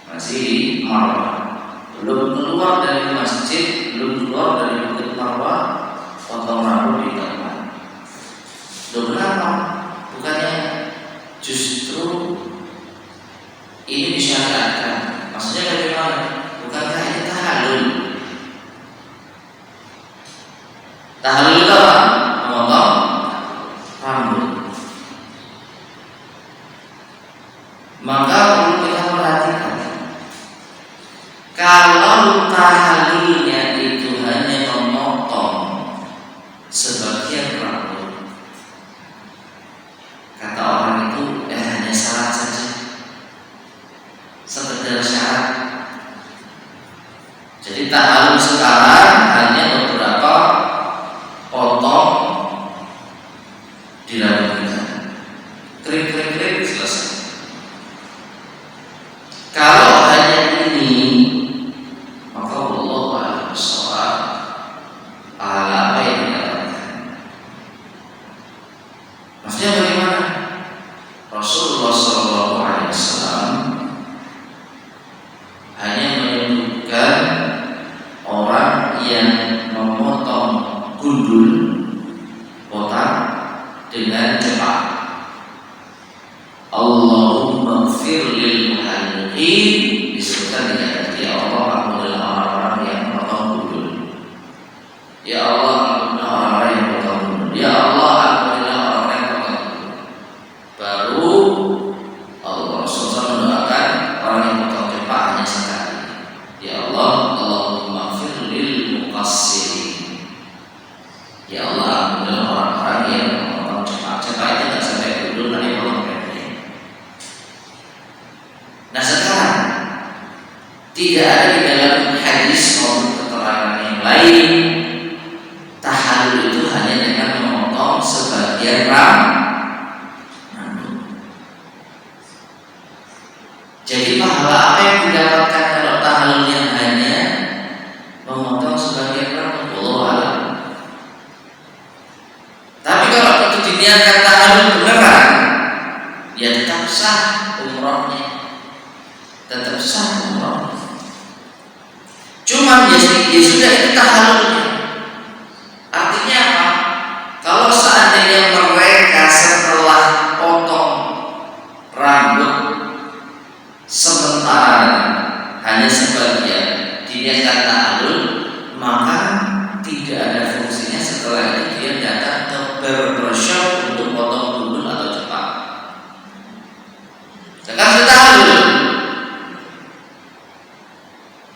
masih di Marwah, belum keluar dari masjid, belum keluar dari Bukit Marwah, potong rambut di tempat. Loh kenapa? Bukannya justru ini disyariatkan? Maksudnya bagaimana? Bukankah ini tahallul? Tahallul itu apa? Memotong rambut. Maka perlu kita perhatikan, kalau tahallulnya itu hanya memotong sebagian rambut, kata orang itu hanya syarat saja, sekedar syarat. Jadi tahallul sekarang hanya beberapa potong di rambut kita, krik selesai. Kalau hanya ini, maka Allah a'lam bishawab apa yang dikatakan. Maksudnya bagaimana? Rasulullah SAW hanya menyebutkan orang yang memotong gundul botak dengan cepat. Allahumma ighfir lil muhalliqin, disebutkan dengan ya Allah, ampunilah orang-orang yang memotong gundul. Ya Allah, ampunilah orang-orang yang memotong gundul. Ya Allah, ampunilah orang-orang yang memotong gundul. Baru Allah Rasulullah mendoakan orang yang memotong cepat hanya sekali. Ya Allah, Allahumma ighfir lil muqassirin. Ya Allah, ampunilah orang-orang yang memotong cepat. Cepat itu tidak sampai gundul, nanti potong pendek. Nah sekarang tidak ada di dalam hadis maupun keterangan yang lain tahallul itu hanya dengan memotong sebagian rambut. Jadi pahala apa yang didapatkan kalau tahallulnya hanya memotong sebagian rambut? Wallahu a'lam. Tapi kalau itu diniatkan tahallul beneran, ya tetap sah umrohnya, tetap sah umrohnya. Cuma ya sudah, itu tahallulnya. Artinya apa? Kalau seandainya mereka setelah potong rambut sementara hanya sebagian diniatkan tahallul, maka tidak ada fungsinya setelah itu dia datang ke barbershop untuk potong gundul atau cepat. Sekarang sudah tahallul,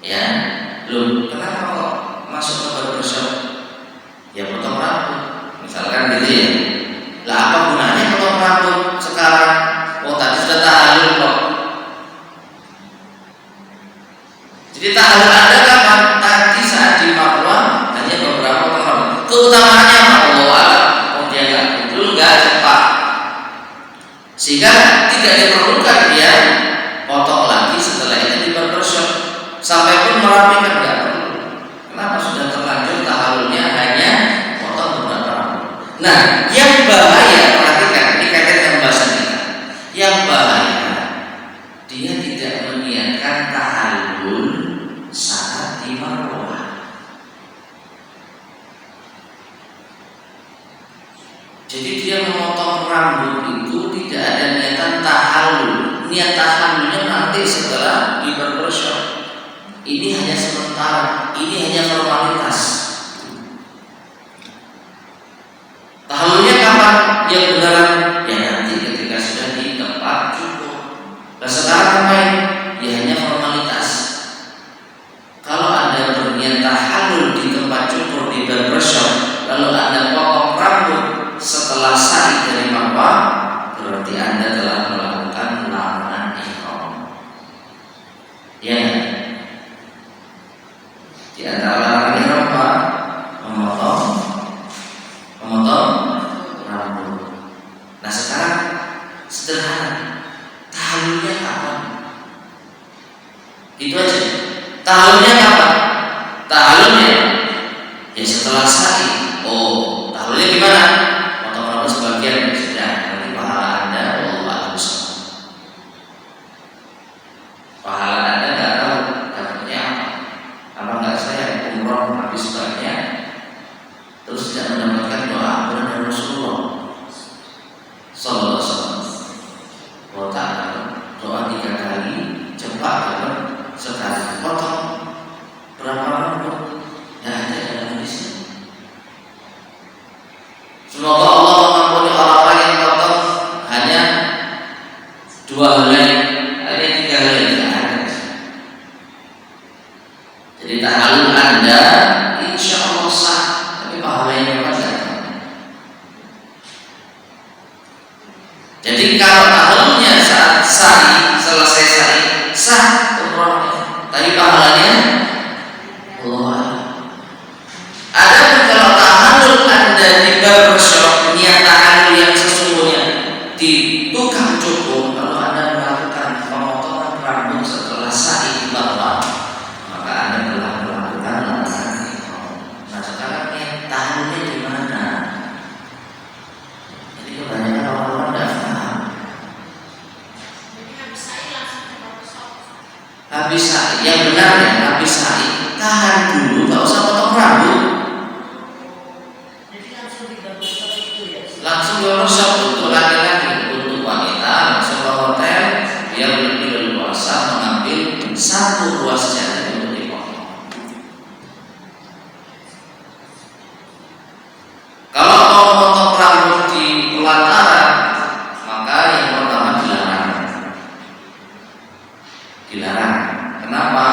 ya, belum. Kenapa kok masuk ke barbershop? Ya potong rambut, misalkan gitu ya. Lah apa gunanya potong rambut sekarang? Oh tadi sudah tahallul kok. Jadi tahallul Anda kapan? Tadi saat di Marwah hanya beberapa potong rambut. Keutamaannya apa? Allah a'lam. Oh dia nggak gundul, nggak cepat, sehingga tidak diperlukan dia potong lagi setelah itu di barbershop. Sampai pun merapikan nggak perlu. Kenapa? Sudah terlanjur tahallulnya hanya potong beberapa rambut. Nah, yang bahaya, perhatikan, ini kaitan dengan bahasan kita. Yang bahaya, dia tidak meniatkan tahallul saat di Marwah. Jadi dia memotong rambut itu tidak ada niatan tahallul. Niat tahallulnya nanti setelah di barbershop. Ini hanya sementara, ini hanya formalitas. Tahallulnya kapan? Yang beneran ya nanti ketika sudah di tempat cukur. Nah sekarang main ya hanya formalitas. Kalau Anda berniat tahallul di tempat cukur di barbershop, lalu Anda potong rambut setelah sa'i dari Marwah, berarti Anda telah melakukan larangan ihram. Ya. Di antara larangan ihram apa? Memotong rambut. Nah sekarang sederhana, tahallulnya kapan? Itu aja. Tahallulnya kapan? Tahallulnya ya setelah sa'i. Oh, tahallulnya gimana? Potong rambut sebagian sudah, nanti pahala Anda Allah a'lam bishawab. kalau tahallulnya saat sa'i, selesai sa'i, sah umrohnya, tapi pahalanya Allah. Adapun kalau tahallul Anda di barbershop, niat tahallul yang sesungguhnya di tukang cukur, kalau Anda melakukan pemotongan rambut setelah sa'i di bawah, maka Anda telah melakukan larangan ihram. Nah, sekarang niat tahallulnya di mana? Jadi kebanyakan orang-orang tidak paham. Habis sa'i, yang benar ya, habis sa'i tahan dulu, nggak usah potong rambut. Langsung ke workshop untuk laki-laki, untuk wanita langsung ke hotel yang lebih leluasa mengambil satu ruas jalan untuk dipotong. Kalau mau potong rambut di pelataran, maka yang pertama dilarang. Dilarang. Kenapa?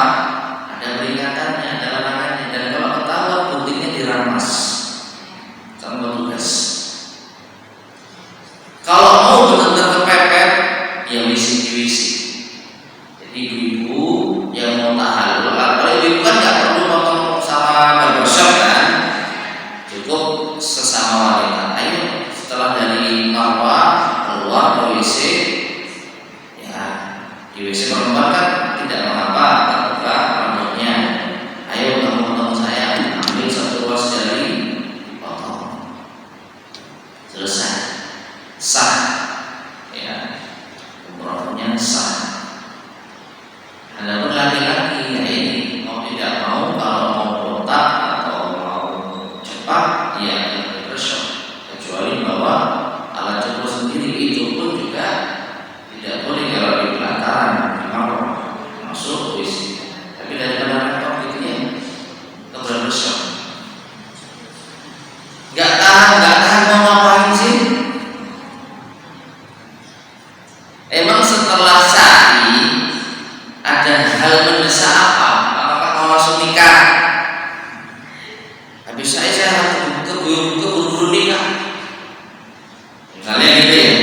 Ada peringatannya, ada larangannya, dan kalau ketahuan guntingnya dirampas sama petugas. Kalau mau benar-benar kepepet, ya wisi-wisi. Jadi ibu yang mau tahallul, kalau ibu kan nggak perlu potong sama barbershop kan, cukup sesama wanita. Ayo setelah dari marwah keluar ke WC, ya di WC perempuan kan tidak mengapa terbuka rambutnya. Ayo kamu potong saya, ambil satu ruas jari, potong, selesai. Sah, ya, umrohnya sah. Adapun laki-laki, ya ini mau tidak mau, kalau mau botak atau mau cepat, ya barbershop. Kecuali bahwa alat cukur sendiri itu pun juga tidak boleh kalau di pelataran, di marwah, masuk wis. Tapi daripada repot gitu ya, ke barbershop. Gak tahan mau ngapain sih? Emang setelah sa'i ada hal mendesak apa? Apakah mau langsung nikah? Habis saya harus keburu nikah. Misalnya gitu ya.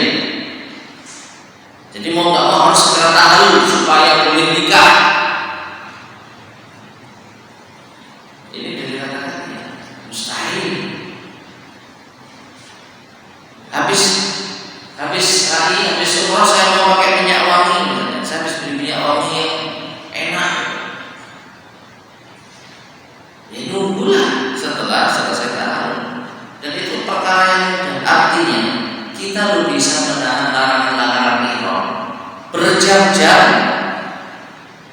Jadi mau nggak mau harus segera tahallul supaya boleh nikah. Ini dari kata-katanya mustahil. Habis sa'i, habis umroh saya mau pakai minyak wangi, saya habis beli minyak wangi yang enak. Ya nunggulah setelah selesai tahallul. Dan itu perkara yang mudah. Artinya kita lo bisa menahan larangan-larangan ihram berjam-jam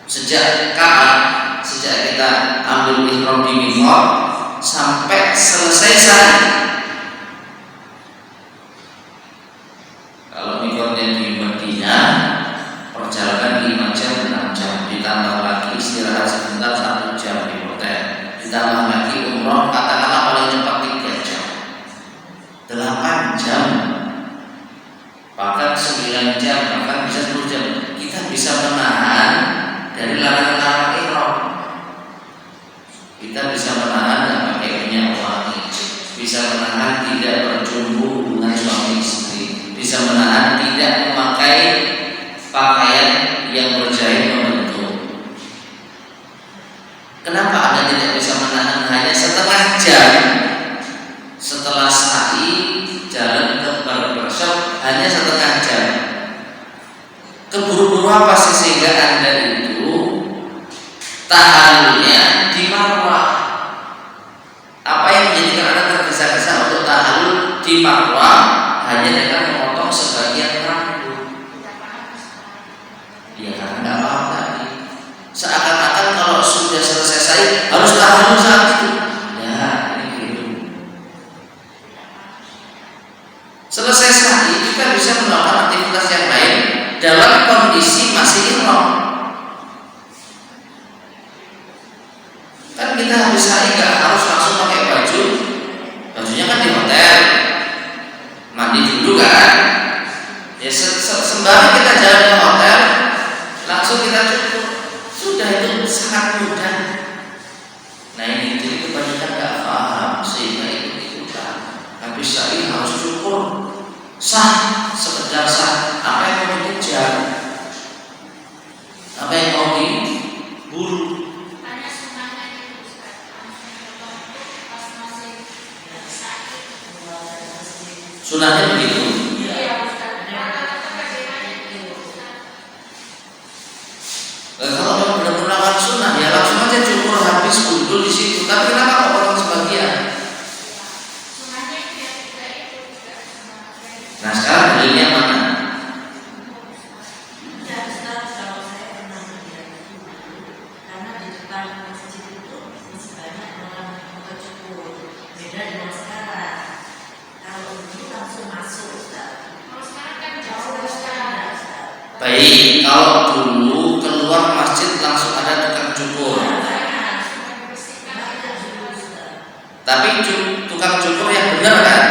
sejak kapan? Sejak kita ambil ihram di miqat sampai selesai sa'i. Kalau miqatnya di Madinah, perjalanan 5 jam 6 jam, ditambah lagi istirahat sebentar 1 jam di hotel, ditambah lagi umroh katakanlah paling cepat 3 jam, 8 jam, bahkan 9 jam, bahkan bisa 10 jam. Kita bisa menahan dari larangan-larangan ihram. Kita bisa menahan dan pakai minyak wangi, bisa menahan tidak berjumpa dengan suami istri, bisa menahan tidak memakai pakaian yang berjahit membentuk. Kenapa Anda tidak bisa menahan hanya setengah jam setelah sa'i jalan ke barbershop, hanya setengah jam? Keburu-buru apa sih sehingga Anda itu tahallulnya di marwah? Apa yang menjadikan Anda tergesa-gesa untuk tahallul di marwah hanya dengan memotong sebagian rambut? Ya karena nggak paham tadi. Seakan-akan kalau sudah selesai sa'i harus tahallul saat itu. Ya ini gitu. Selesai sa'i kita bisa melakukan aktivitas yang lain dalam kondisi masih ihram. Kan kita habis sa'i nggak harus langsung pakai baju. Bajunya kan di hotel, mandi dulu kan. Ya sembari kita jalan ke hotel, langsung kita cukur. Sudah, itu sangat mudah. Nah ini jadi kebanyakan nggak paham sehingga ikut-ikutan. Habis sa'i harus cukur. Sah sekedar sah, apa yang mau dikejar, apa yang mau diburu. Sunahnya begitu. Kalau memang benar-benar sunnah ya langsung aja cukur habis gundul di situ. Tapi kenapa kok orang sebagian? Nah sekarang dalilnya mana? Baik, kalau dulu keluar masjid langsung ada tukang cukur. Tapi tukang cukur yang benar kan?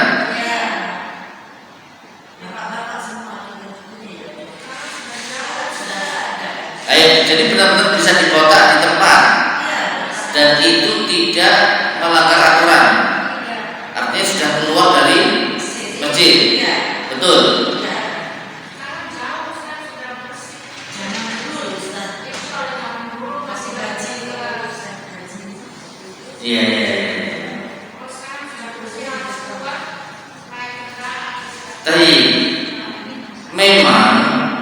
Ayo, jadi benar-benar bisa dikotak di tempat dan itu tidak melanggar aturan. Artinya sudah keluar dari masjid. Betul. Iya. Tapi memang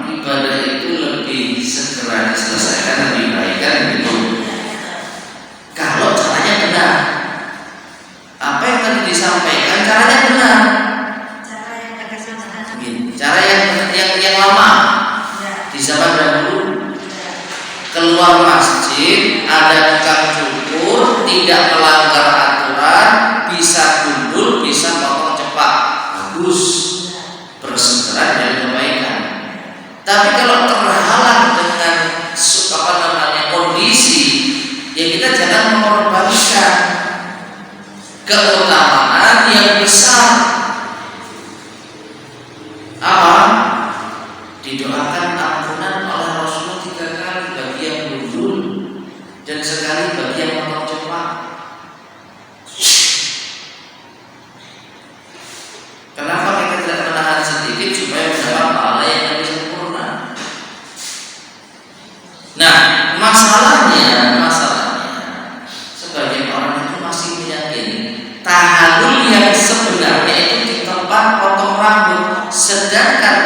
ibadah itu lebih segera diselesaikan, lebih baik kan gitu. Kalau caranya benar, apa yang tadi disampaikan caranya benar. Cara yang lama di zaman dahulu keluar masjid ada tukang cukur, tidak melanggar aturan, bisa gundul, bisa potong cepat, bagus, bersegera dari kebaikan. Tapi kalau terhalang dengan kondisi, ya kita jangan mengorbankan keutamaan yang besar. Apa? Didoakan ampunan oleh Rasulullah 3 kali bagi yang gundul dan sekali bagi yang potong cepat. Kenapa kita tidak menahan sedikit supaya mendapat pahala yang lebih sempurna? Nah, masalahnya sebagian orang itu masih meyakini tahallul yang sebenarnya itu di tempat potong rambut, sedangkan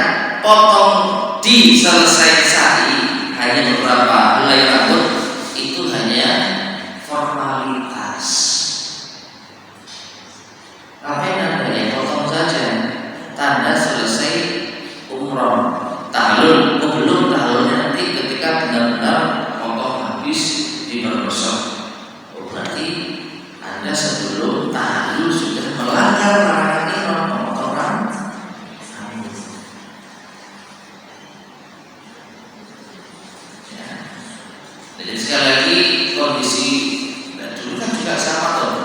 potong di selesai sa'i hanya beberapa helai rambut itu hanya formalitas. Apa yang namanya potong saja, tanda selesai umroh. Tahallul, belum tahallulnya nanti ketika benar-benar potong habis di barbershop. Berarti Anda sebelum tahallul sudah melanggar larangan ihram pemotongan rambut. Ya. Jadi sekali lagi kondisi dulu kan juga sama tuh.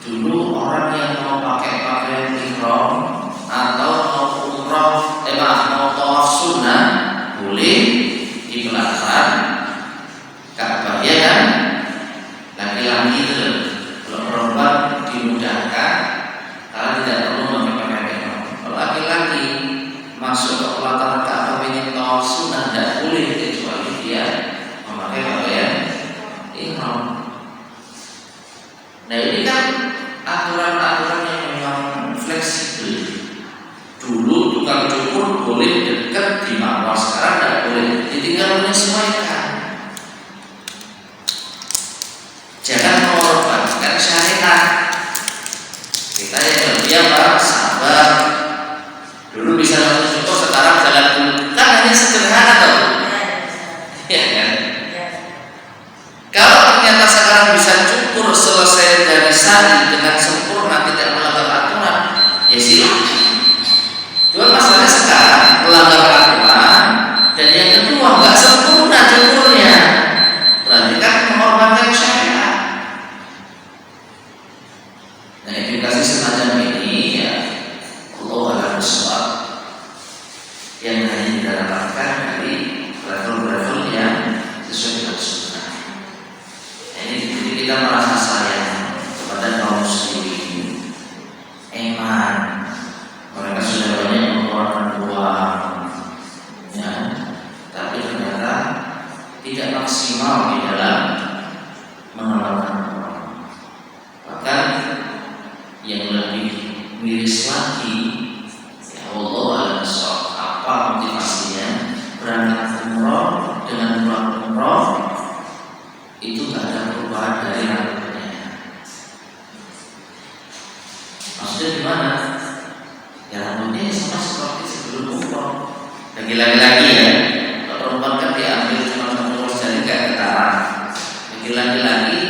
Dulu orang yang mau pakai pakaian ihram atau mau umroh, mau tawaf sunnah boleh di belakang Ka'bah ya kan? Laki-laki itu, kalau perempuan dimudahkan karena tidak perlu memakai pakaian ihram. Kalau laki-laki masuk ke pelataran Ka'bah ingin tawaf sunnah tidak boleh kecuali dia memakai pakaian ihram. Nah ini kan aturan-aturan yang memang fleksibel. Dulu tukang cukur boleh dekat di Mawar, sekarang tidak boleh. Tinggal menyesuaikan. Jangan mengorbankan syariat. Kita yang lebih sabar. Dulu bisa langsung cukur, sekarang jalan dulu. Kan hanya sederhana toh. Ya kan? Kalau ternyata sekarang bisa cukur selesai dari sa'i dengan sempurna, tidak melanggar aturan, ya silakan. Cuma masalahnya sekarang melanggar aturan dan yang kedua nggak sempurna cukurnya, berarti kan mengorbankan syariat. Nah edukasi semacam ini ya Allah a'lam bishawab yang hanya didapatkan dari level-level yang sesuai dengan sunnah. Jadi kita merasa sayang kepada kaum muslimin, iman mereka sudah banyak mengeluarkan ruang, ya, tapi ternyata tidak maksimal di dalam mengelola ruang. Bahkan yang lebih miris lagi, ya Allah alam shawab, apa motivasinya berangkat umroh dengan pulang umroh itu tak ada perubahan dari rambutnya. Maksudnya gimana? Ya rambutnya sama seperti sebelum umroh. Lagi-lagi ya, kalau perempuan kan diambil cuma satu urus jari kayak getaran. Lagi-lagi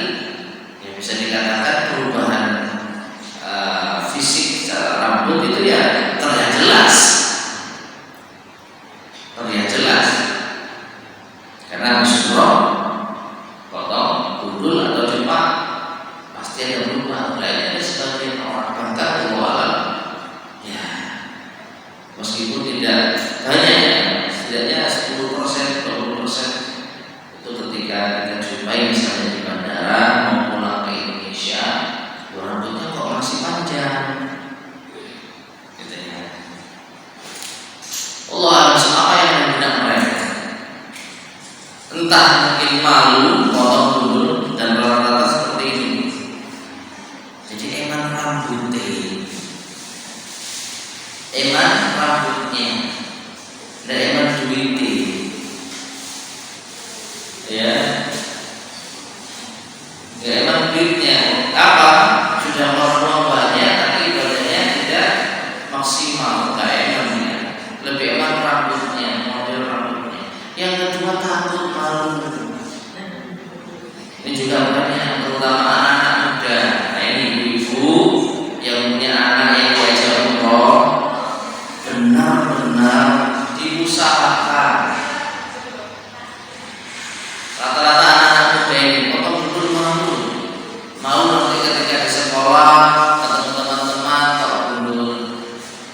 ya bisa dikatakan perubahan fisik secara rambut itu ya terlihat jelas, karena habis umroh potong, gundul atau jepang pasti ada perubahan. Lainnya ada sebagian orang bahkan alam, ya meskipun tidak banyak ya, setidaknya 10%, 20% itu ketika kita jumpai misalnya di bandara mau pulang ke Indonesia, rambutnya kok masih panjang, gitu ya. Allah harus apa yang benar mereka? Entah mungkin malu, potong gundul dan rata-rata seperti ini. Jadi eman rambutnya, dan eman duitnya, ya. Ya eman duitnya apa? Sudah mau banyak, tapi ibadahnya tidak maksimal, nggak emannya. Lebih eman rambutnya, model rambutnya. Yang kedua takut malu. Ini juga banyak, terutama anak-anak muda. Nah ini ibu yang punya anak yang diajak umroh, benar-benar diusahakan. Rata-rata anak-anak muda ini potong dulu malu nanti ketika di sekolah ketemu teman-teman kalau gundul.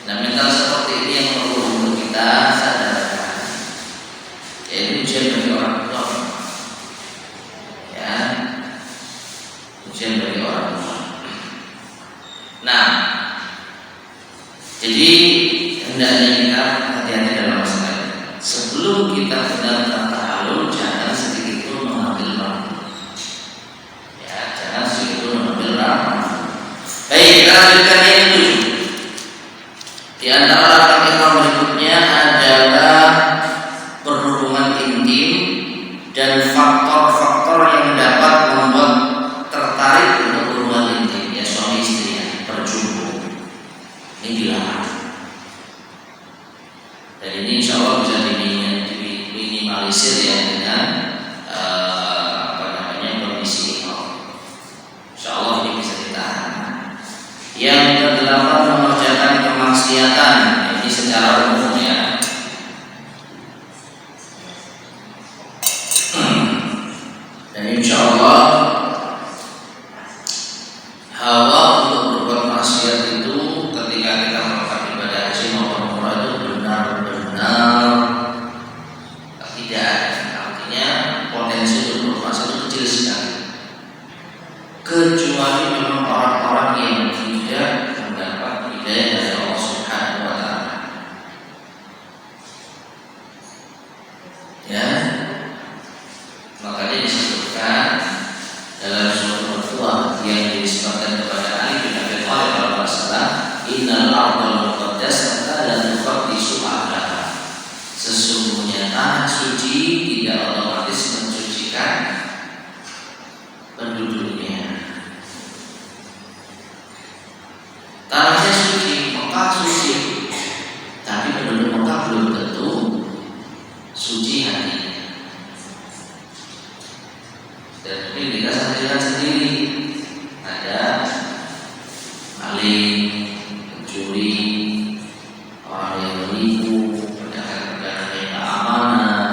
Nah mental seperti ini yang perlu untuk kita sadarkan. Ya ini ujian bagi orang tua, ya, ujian bagi orang tua. Nah, jadi hendaknya kita hati-hati dalam masalah ini. Sebelum kita benar-benar tahalul, jangan sedikit pun mengambil rambut. Ya, jangan sedikit pun mengambil rambut. Baik, kita lanjutkan yang ketujuh. Di antara rangkaian ihram berikutnya adalah berhubungan intim dan faktor-faktor yang dapat membuat tertarik untuk berhubungan intim, ya suami istri ya, berjumpa. Ini dilarang. Dan ini insya Allah bisa diminimalisir ya dengan kondisi ihram. Insya Allah ini bisa ditahan. Yang kedelapan, mengerjakan kemaksiatan. Ini secara umum ya. Dan insya Allah hawa untuk berbuat maksiat itu ketika kita melakukan ibadah haji maupun umrah itu benar-benar tidak ada. Artinya potensi untuk berbuat maksiat itu kecil sekali, kecuali memang orang-orang yang tidak mendapat hidayah dari Allah Subhanahu wa Ta'ala. Ya, makanya disebutkan dalam surat Al-Fatihah yang disebutkan kepada Ali bin Abi Thalib dalam masalah innal ardhal muqaddasata la tuqaddisu ahlaha. Sesungguhnya tanah suci tidak otomatis mensucikan penduduknya. Tanahnya suci, Mekah suci, tapi penduduk Mekah belum tentu suci hatinya. Dan mungkin kita saksikan sendiri ada maling, pencuri, orang yang menipu, pedagang-pedagang yang tak amanah,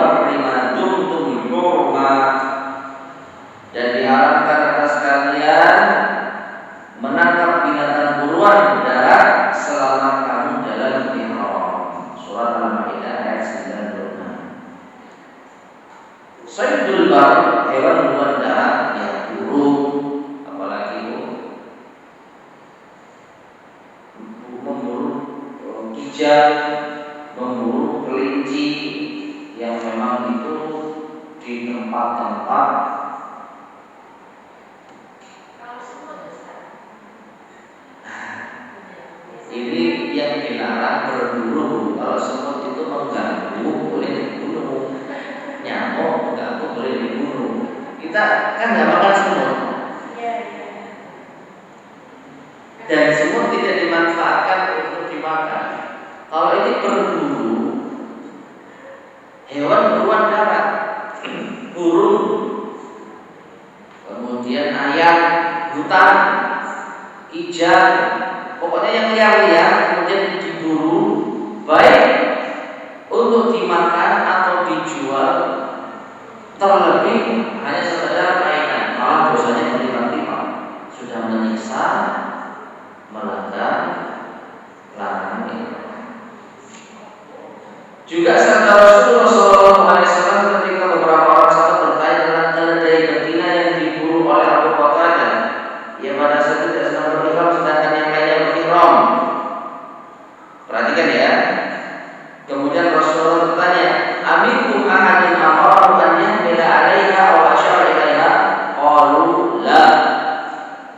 barri ma dumtum hurma, dan diharamkan atas kalian menangkap binatang buruan darat selama kamu dalam ihram. Surat Al-Maidah ayat 96. Saydul bar, hewan buruan darat, ya burung, apalagi memburu kijang, memburu kelinci yang memang itu di tempat-tempat. Ini yang dilarang berburu. Kalau semut itu mengganggu boleh dibunuh, nyamuk mengganggu boleh dibunuh. Kita kan nggak makan semut, dan semut tidak dimanfaatkan untuk dimakan. Kalau ini berburu, hewan buruan darat, burung, kemudian ayam hutan, kijang, pokoknya yang liar-liar kemudian diburu, baik untuk dimakan atau dijual, terlebih hanya sekedar mainan, malah dosanya berlipat-lipat, sudah menyiksa, melanggar larangan ini. Juga serta Rasulullah SAW ketika beberapa orang sahabat bertanya tentang keledai betina yang diburu oleh Abu Qatadah, ia pada saat tidak sedang berihram sedangkan yang lainnya berihram. Perhatikan ya. Kemudian Rasulullah bertanya, "Aminkum ahadun amarahu an yahmila 'alaiha aw asyara ilaiha?" Qalu la.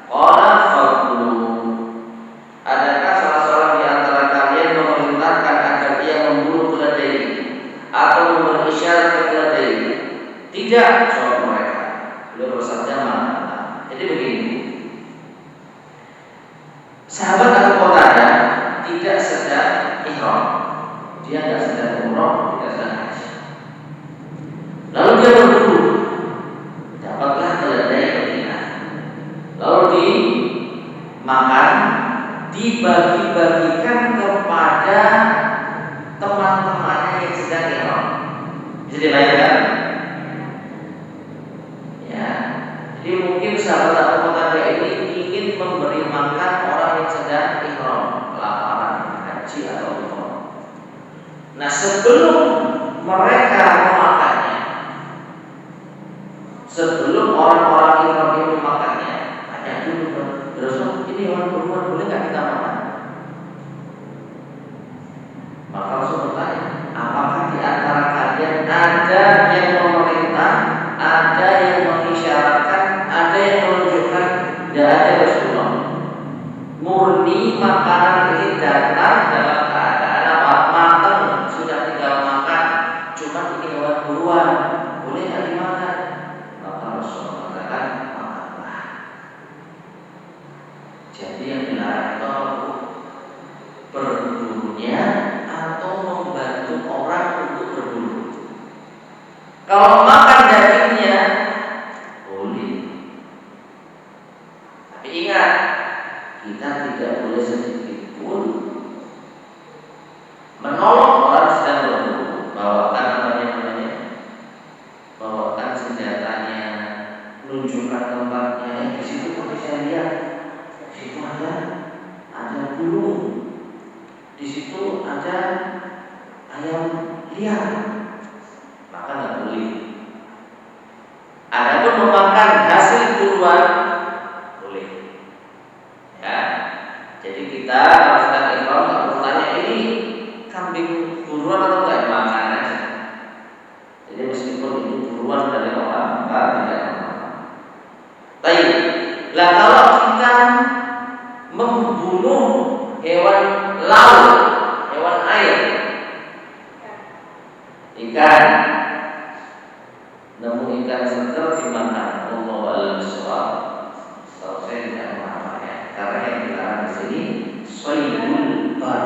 Qala faqulu. Adakah salah seorang di antara kalian memerintahkan agar ia memburu keledai atau memberi isyarat ke keledai? Tidak, jawab mereka. Beliau bersabda, "Mana?" Jadi begini. Sahabat Abu Qatadah tidak sedang ihram, dia tidak sedang umrah, tidak sedang haji. Lalu dia berburu, dapatlah keledai betina, lalu dimakan, dibagi-bagikan kepada teman-temannya yang sedang ihram. Bisa dibayangkan? Ya, jadi mungkin sahabat Abu Qatadah ini ingin memberi makan orang yang sedang ihram, kelaparan, haji atau umrah. Nah, sebelum mereka memakannya, sebelum orang-orang ihram ini memakannya, tanya dulu, Rasul, ini hewan buruan boleh nggak kita makan? Maka Rasul bertanya, apakah di antara kalian ada yang memerintah, ada yang mengisyaratkan, ada yang menunjukkan? Tidak ada, Rasulullah. Murni makanan ini datang dalam keadaan apa? Matang, sudah tinggal makan. Cuma ini hewan buruan, boleh nggak dimakan? Maka Rasulullah mengatakan, makanlah. Jadi yang dilarang itu berburunya atau membantu orang untuk berburu. Kalau makan dagingnya boleh, tapi ingat, kita tidak boleh sedikit pun menolong orang sedang berburu, bawakan bawakan senjatanya, menunjukkan tempatnya. Di situ kok bisa lihat, di situ ada burung, di situ ada ayam liar, maka nggak boleh. Adapun memakan hasil buruan boleh. Ya, jadi kita kalau sedang ihram nggak perlu tanya ini kambing buruan atau enggak, makan aja. Jadi meskipun itu buruan dari orang, maka tidak apa-apa. Baik, lah kalau kita membunuh hewan laut, hewan air, ikan, namun ikan seger dimakan, Allahu a'lam bishawab. Kalau saya tidak memahaminya, karena yang dilarang di sini soydul bar.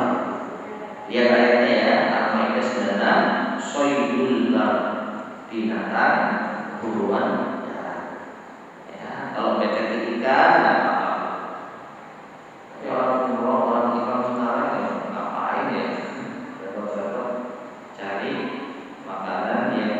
Lihat ayatnya ya, Al-Maidah 96, soydul bar, binatang buruan darat. Ya, kalau mencari ikan nggak apa-apa. Tapi orang umroh, orang ihram sekarang ya ngapain ya? Repot-repot cari makanan yang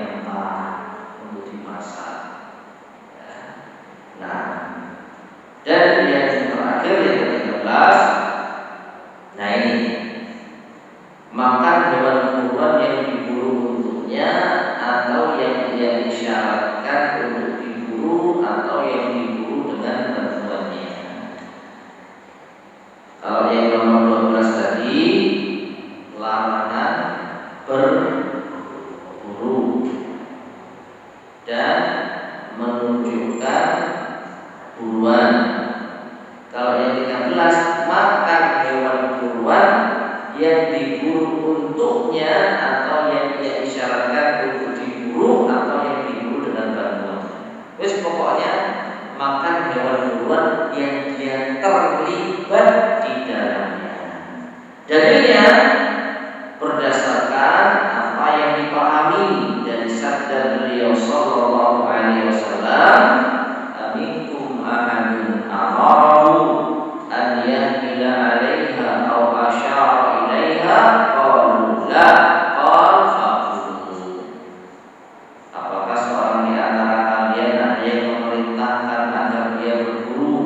pokoknya makan hewan buruan yang dia terlibat di dalamnya. Dalilnya berdasarkan apa yang dipahami dari sabda beliau sallallahu alaihi wasallam, "Aminkum ahadun amarahu an yahmila 'alaiha aw asyara ilaiha qalu la qala faqulu." Apakah seorang di antara kalian ada yang memerintahkan agar dia berburu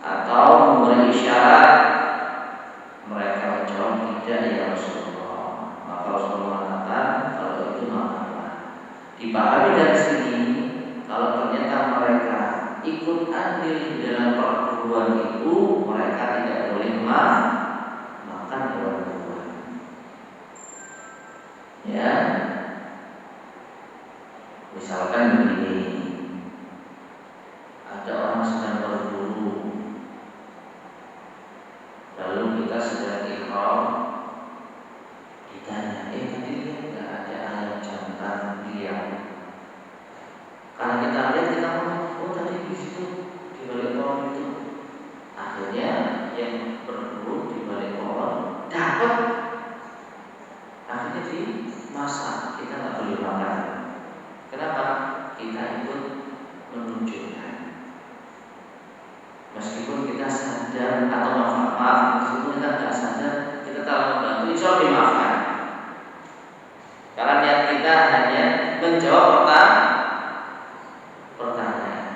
atau memberi isyarat? Mereka menjawab, tidak ya Rasulullah. Maka Rasulullah mengatakan, kalau itu makanlah. Dipahami dari sini, kalau ternyata mereka ikut andil dalam perburuan itu, mereka tidak boleh makan hewan buruan. Ya, misalkan begini, ada orang sedang berburu, lalu kita sedang ihram, ditanya, tadi lihat nggak ada ayam jantan liar? Karena kita lihat, kita oh tadi di situ di balik pohon itu. Akhirnya yang berburu di balik pohon dapat, akhirnya dimasak, kita nggak boleh makan. Kenapa? Kita ikut menunjukkan. Meskipun kita sadar atau maaf, meskipun kita tidak sadar, kita telah membantu, insya Allah dimaafkan. Karena niat kita hanya menjawab pertanyaan.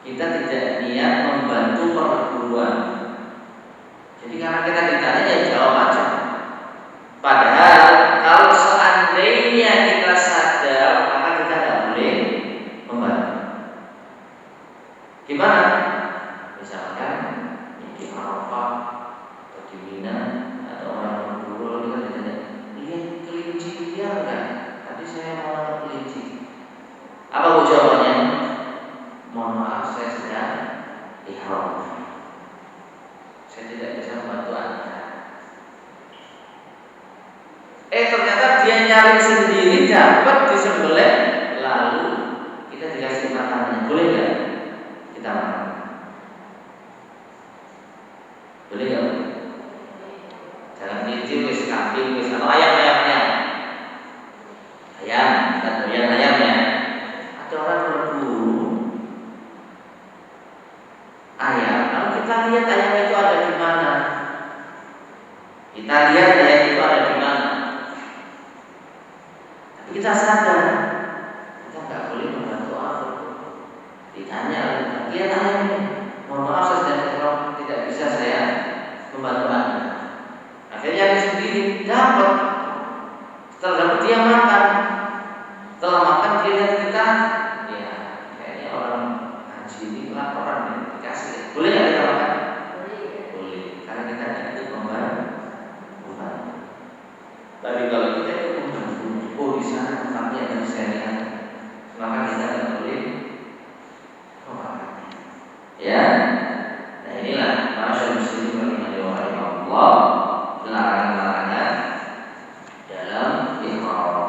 Kita tidak niat membantu perburuan. Jadi karena kita ditanya, ya jawab aja. Padahal kalau seandainya kita sadar, maka kita tidak boleh membantu. Gimana? Misalkan di Arafah atau di Mina ada orang berburu, lalu kita ditanya, lihat kelinci liar enggak? Tadi saya mau nangkap kelinci. Apa bu jawabannya? Mohon maaf, saya sedang ihram. Saya tidak bisa membantu Anda. Ternyata dia nyari sendiri, dapat disembelih, lalu kita dikasih makanannya. Boleh nggak kita makan? Boleh nggak? Jangan kelinci, wis kambing, wis atau ayam-ayamnya. Ayam, kita doyan ayamnya. Ada orang berburu ayam, lalu kita lihat ayam itu ada di mana. Kita lihat ayam itu ada di mana. Tapi kita sadar, kita nggak boleh membantu aku. Ditanya, lihat ayamnya. Mohon maaf, saya sedang ihram, tidak bisa saya membantu Anda. Akhirnya dia sendiri dapat. Setelah dapat dia makan. Setelah makan dia lihat kita, ya kayaknya orang haji ini laporan ya, dikasih. Boleh nggak kita makan? Boleh. Karena kita tidak ikut membantu. Tapi kalau kita ikut membantu, oh di sana tempatnya ada saya lihat, maka kita tidak boleh memakan. Ya. Nah inilah masyaallah muslimin rahimahullah, larangan-larangan dalam ihram.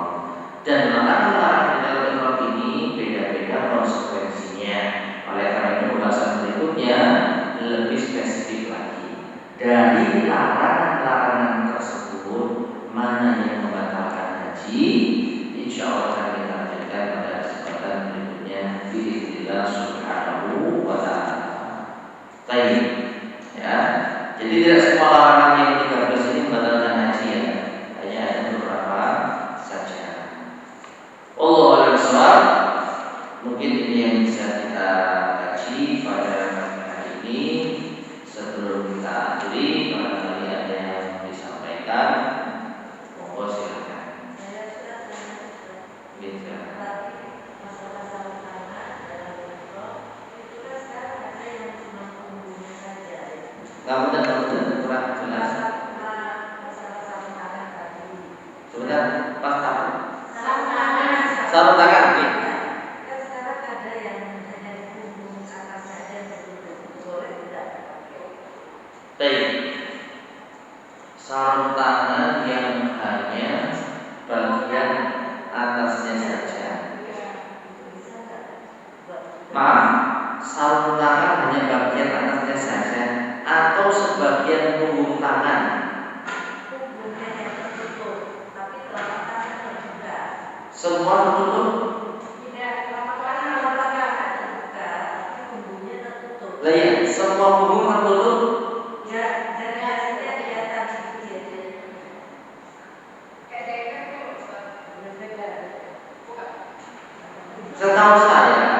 Dan larangan-larangan dalam ihram ini beda-beda konsekuensinya. Oleh karena itu pembahasan berikutnya lebih spesifik lagi. Dari larangan-larangan tersebut, mana yang membatalkan haji, insya Allah akan kita lanjutkan pada kesempatan berikutnya. Bismillah subhanahu wa ta'ala. Baik, ya. Jadi tidak semua larangan yang 13 ini membatalkan haji ya. Hanya ada beberapa saja. Allah a'lam. Mungkin ini yang bisa kita kaji pada hari ini. Sebelum kita akhiri, barangkali ada yang disampaikan, monggo silakan. Bisa. Kamu kurang jelas. Sudah pas apa? Sarung tangan. Sekarang ada yang hanya di punggung atas saja, boleh tidak? Baik. Sarung tangan yang hanya bagian atasnya saja Semua tertutup? Tidak, karena lembaga terbuka, tapi punggung tertutup. Lah ya, semua punggung tertutup? Ya, dari hasilnya kelihatan sedikit. Kayak daerah itu, setahu saya,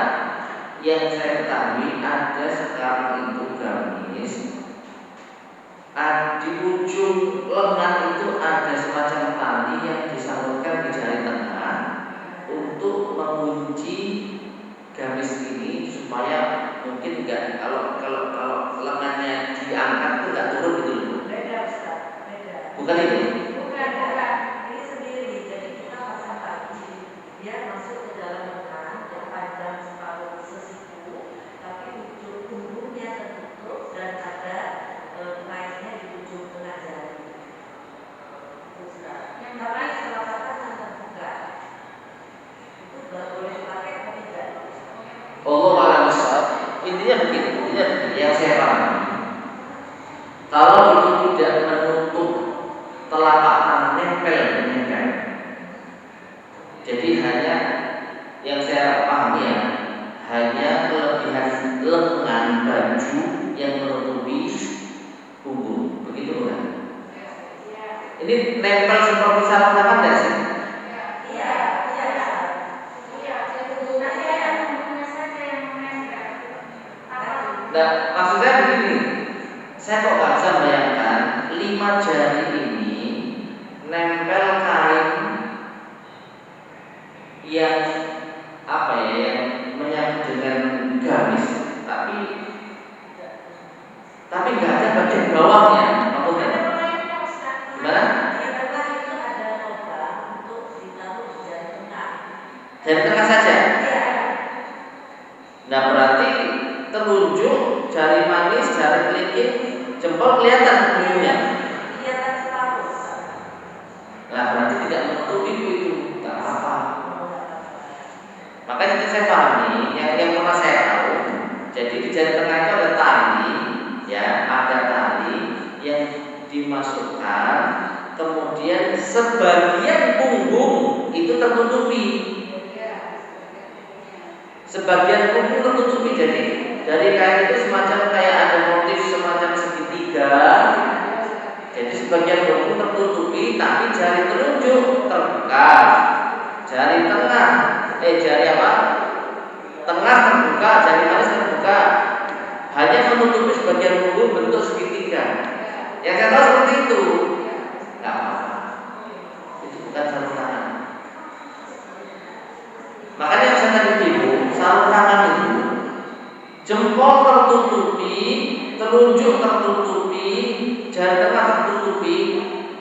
yang saya ketahui ada sekarang itu gamis. Di ujung lengan itu ada semacam tali yang disambungkan di jari tengah untuk mengunci gamis ini supaya mungkin enggak kalau lengannya diangkat itu enggak turun gitu loh. Beda, Ustaz. Beda. Bukan itu? Bukan. Ini sendiri. Jadi kita pasang tali, dia masuk ke dalam lengan yang panjang separuh sesiku, tapi ujung punggungnya tertutup dan ada naiknya di ujung tengah jari. Yang tapi salah satu yang terbuka itu boleh dipakai atau tidak? Allah alam shawab. Intinya begini, yang saya paham. Kalau itu tidak menutup telapak tangan nempel. Jadi hanya yang saya pahami ya, hanya kelebihan lengan baju yang menutupi punggung, begitu bukan? Ini nempel seperti sarung tangan tidak sih? Iya. Nanti ada punggungnya saja yang menempel. Nah, maksud saya begini, saya kok nggak bisa bayangkan 5 jari ini nempel kain yang yang menyatu dengan gamis, tapi nggak ada bagian bawahnya, maksudnya gimana? Yang kedua itu ada lubang untuk ditaruh di jari tengah. Jari tengah saja. Iya. Nah berarti telunjuk, jari manis, jari kelingking, jempol kelihatan punggungnya. Kelihatan separuh. Nah berarti tidak menutupi itu, nggak apa-apa. Makanya itu saya pahami, yang pernah saya tahu. Jadi di jari tengah itu ada tali, ya, ada tali yang dimasukkan, kemudian sebagian punggung itu tertutupi. Sebagian punggung tertutupi, jadi dari kain itu semacam kayak ada motif semacam segitiga. Jadi sebagian punggung tertutupi, tapi jari telunjuk terbuka, jari tengah, jari apa? Tengah terbuka, jari manis terbuka. Hanya menutupi sebagian punggung bentuk segitiga. Yang saya tahu seperti itu. Nggak apa-apa. Itu bukan sarung tangan. Makanya yang saya tadi bingung, sarung tangan itu jempol tertutupi, telunjuk tertutupi, jari tengah tertutupi,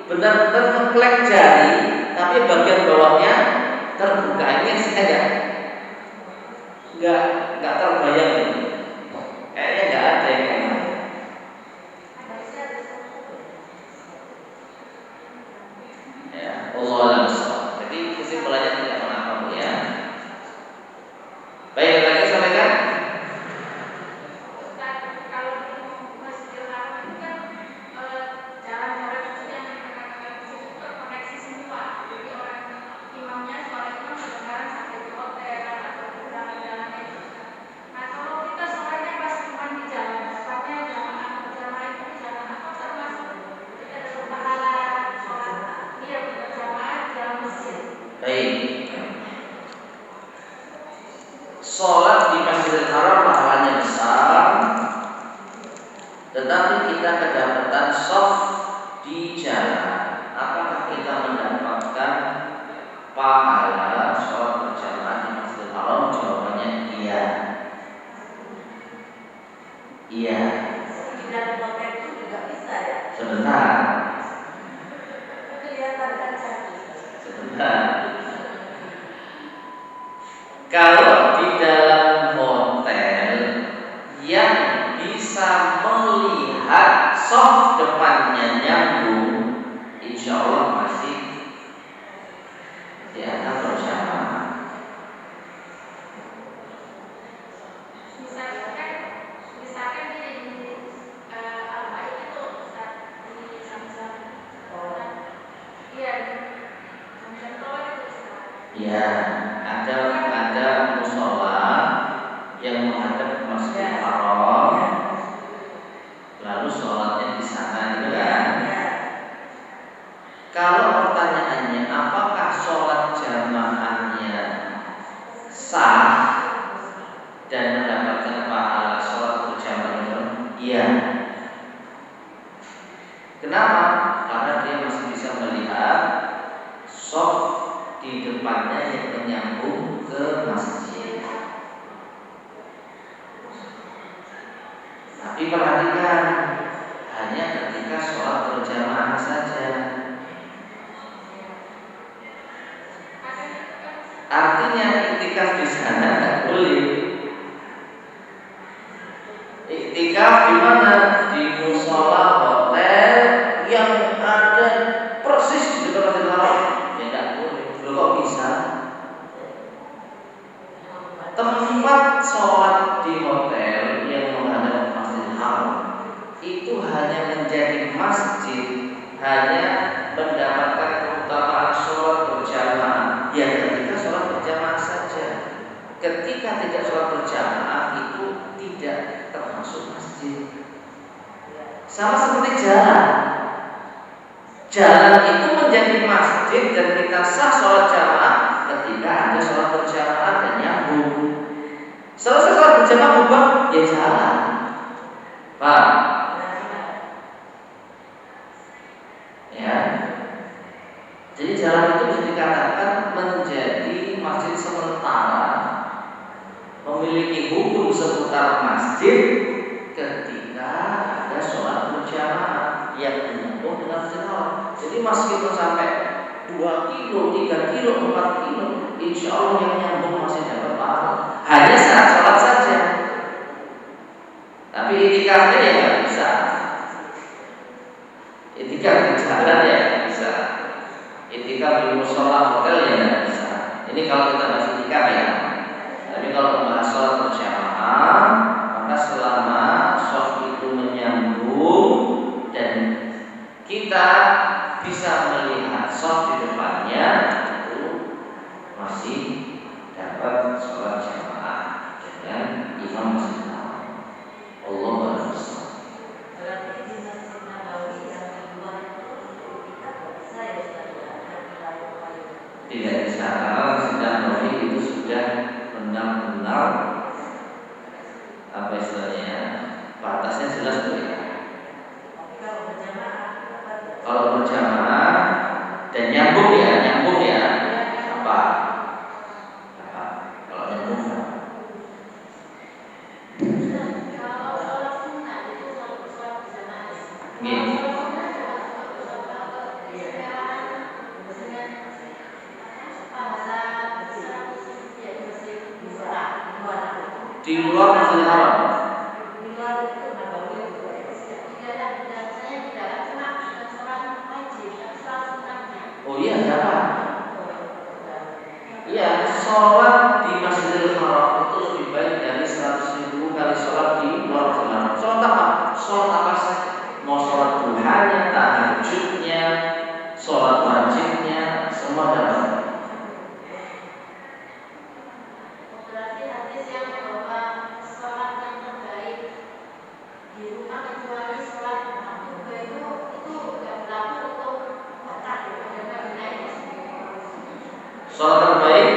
benar-benar ngeklek jari, tapi bagian bawahnya terbuka. Ini saya nggak terbayang ini. Kayaknya nggak ada yang kayak gitu. Ya, Allah alam shawab. Jadi kesimpulannya tidak mengapa Bu ya. Baik, lagi sampaikan. Kalau di Masjidil Haram itu kan jalan-jalan itu yang dikatakan di situ terkoneksi semua. Jadi orang imamnya, sholat imam sekarang sampai di hotel atau di jalan-jalan itu. Nah kalau kita sholatnya pas cuma di jalan, tepatnya jamaah itu di jalan apa termasuk kita dapat pahala sholat dia berjamaah di dalam masjid. Baik. Sholat di Masjidil Haram pahalanya besar, tetapi kita kedapatan shaf di jalan. Apakah kita mendapatkan pahala sholat berjamaah di Masjidil Haram? Jawabannya iya. Iya. Di dalam hotel itu juga bisa ya. Sebentar. Kelihatan kan satu. Sebentar. Kalau di dalam hotel yang bisa melihat soft depannya nyambung, insya Allah masih di atas bersama. Misalkan di Al-Baik itu di Samsung, iya di Samsung itu. Ya, ada musola yang menghadap Masjidil Haram, lalu sholatnya di sana, gitu kan? Kalau pertanyaannya apakah sholat jamaahnya sah dan mendapatkan pahala sholat berjamaah itu? Iya. Kenapa? Karena dia masih bisa melihat shaf di depannya yang menyambung ke masjid. Tapi perhatikan, hanya ketika sholat berjamaah saja. Artinya iktikaf di sana nggak boleh. Iktikaf di mana? Di musola hotel yang ada persis di depan Masjidil Haram. Ya nggak boleh. Loh kok bisa? Tempat sholat di hotel yang menghadap Masjidil Haram itu hanya menjadi masjid, hanya mendapatkan keutamaan sholat berjamaah. Ya ketika sholat berjamaah saja. Ketika tidak sholat berjamaah itu tidak termasuk masjid. Sama seperti jalan. Jalan itu menjadi masjid dan kita sah sholat jamaah ketika ada sholat berjamaah dan nyambung. Selesai sholat berjamaah bubar, ya jalan. Pak, ya. Jadi jalan itu bisa dikatakan menjadi masjid sementara, memiliki hukum seputar masjid ketika ada sholat berjamaah yang menyambung dengan Masjidil Haram. Jadi meskipun sampai 2 kilo, 3 kilo, 4 kilo, insya Allah yang nyambung masih dapat pahala. Hanya saat sholat saja. Tapi itikafnya ya nggak bisa. Itikaf di jalan ya nggak bisa. Itikaf di musola hotel ya nggak bisa. Ini kalau kita masih itikaf ya. Tapi kalau membahas sholat berjamaah, maka selama shaf itu menyambung dan kita bisa melihat shaf di depannya, itu masih dapat sholat jamaah dengan imam masjid. Allah Akbar. Tidak bisa, karena Masjid Nabawi itu sudah benar-benar apa istilahnya, batasnya jelas berbeda. Kalau berjamaah dan nyambung ya apa? Kalau nyambung apa? Di luar Masjidil Haram. Oh iya, siapa? Iya, sholat di Masjidil Haram itu lebih baik dari 100.000 kali sholat di luar Masjidil Haram. Sholat apa? Sholat apa saja? Mau sholat duhanya, tahajudnya, sholat wajibnya, semua dapat. Sholat terbaik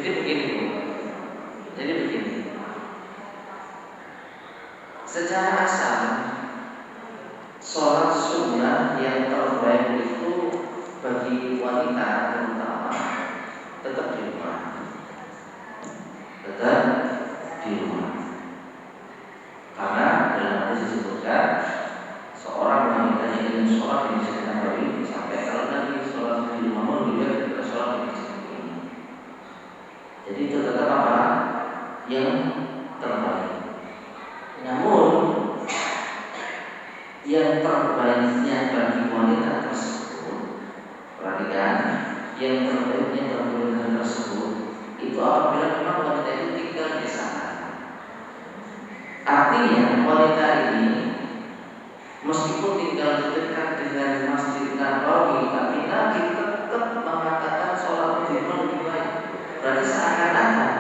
jadi begini Bu. Secara asal sholat sunnah yang terbaik itu bagi wanita terutama tetap di rumah. Karena dalam hadis disebutkan seorang wanita yang ingin sholat di Masjid Nabawi sampai kalau Nabi sholat di rumah pun juga tidak sholat di masjid ini. Jadi itu tetap apa? Yang terbaik. Namun yang terbaiknya bagi wanita tersebut sampaikan yang terbaiknya dalam bulan tersebut itu apabila memang wanita itu tinggal di sana. Artinya wanita ini meskipun tinggal dekat dengan Masjid Nabawi, tapi Nabi tetap mengatakan sholat di rumah lebih baik. Berarti seakan-akan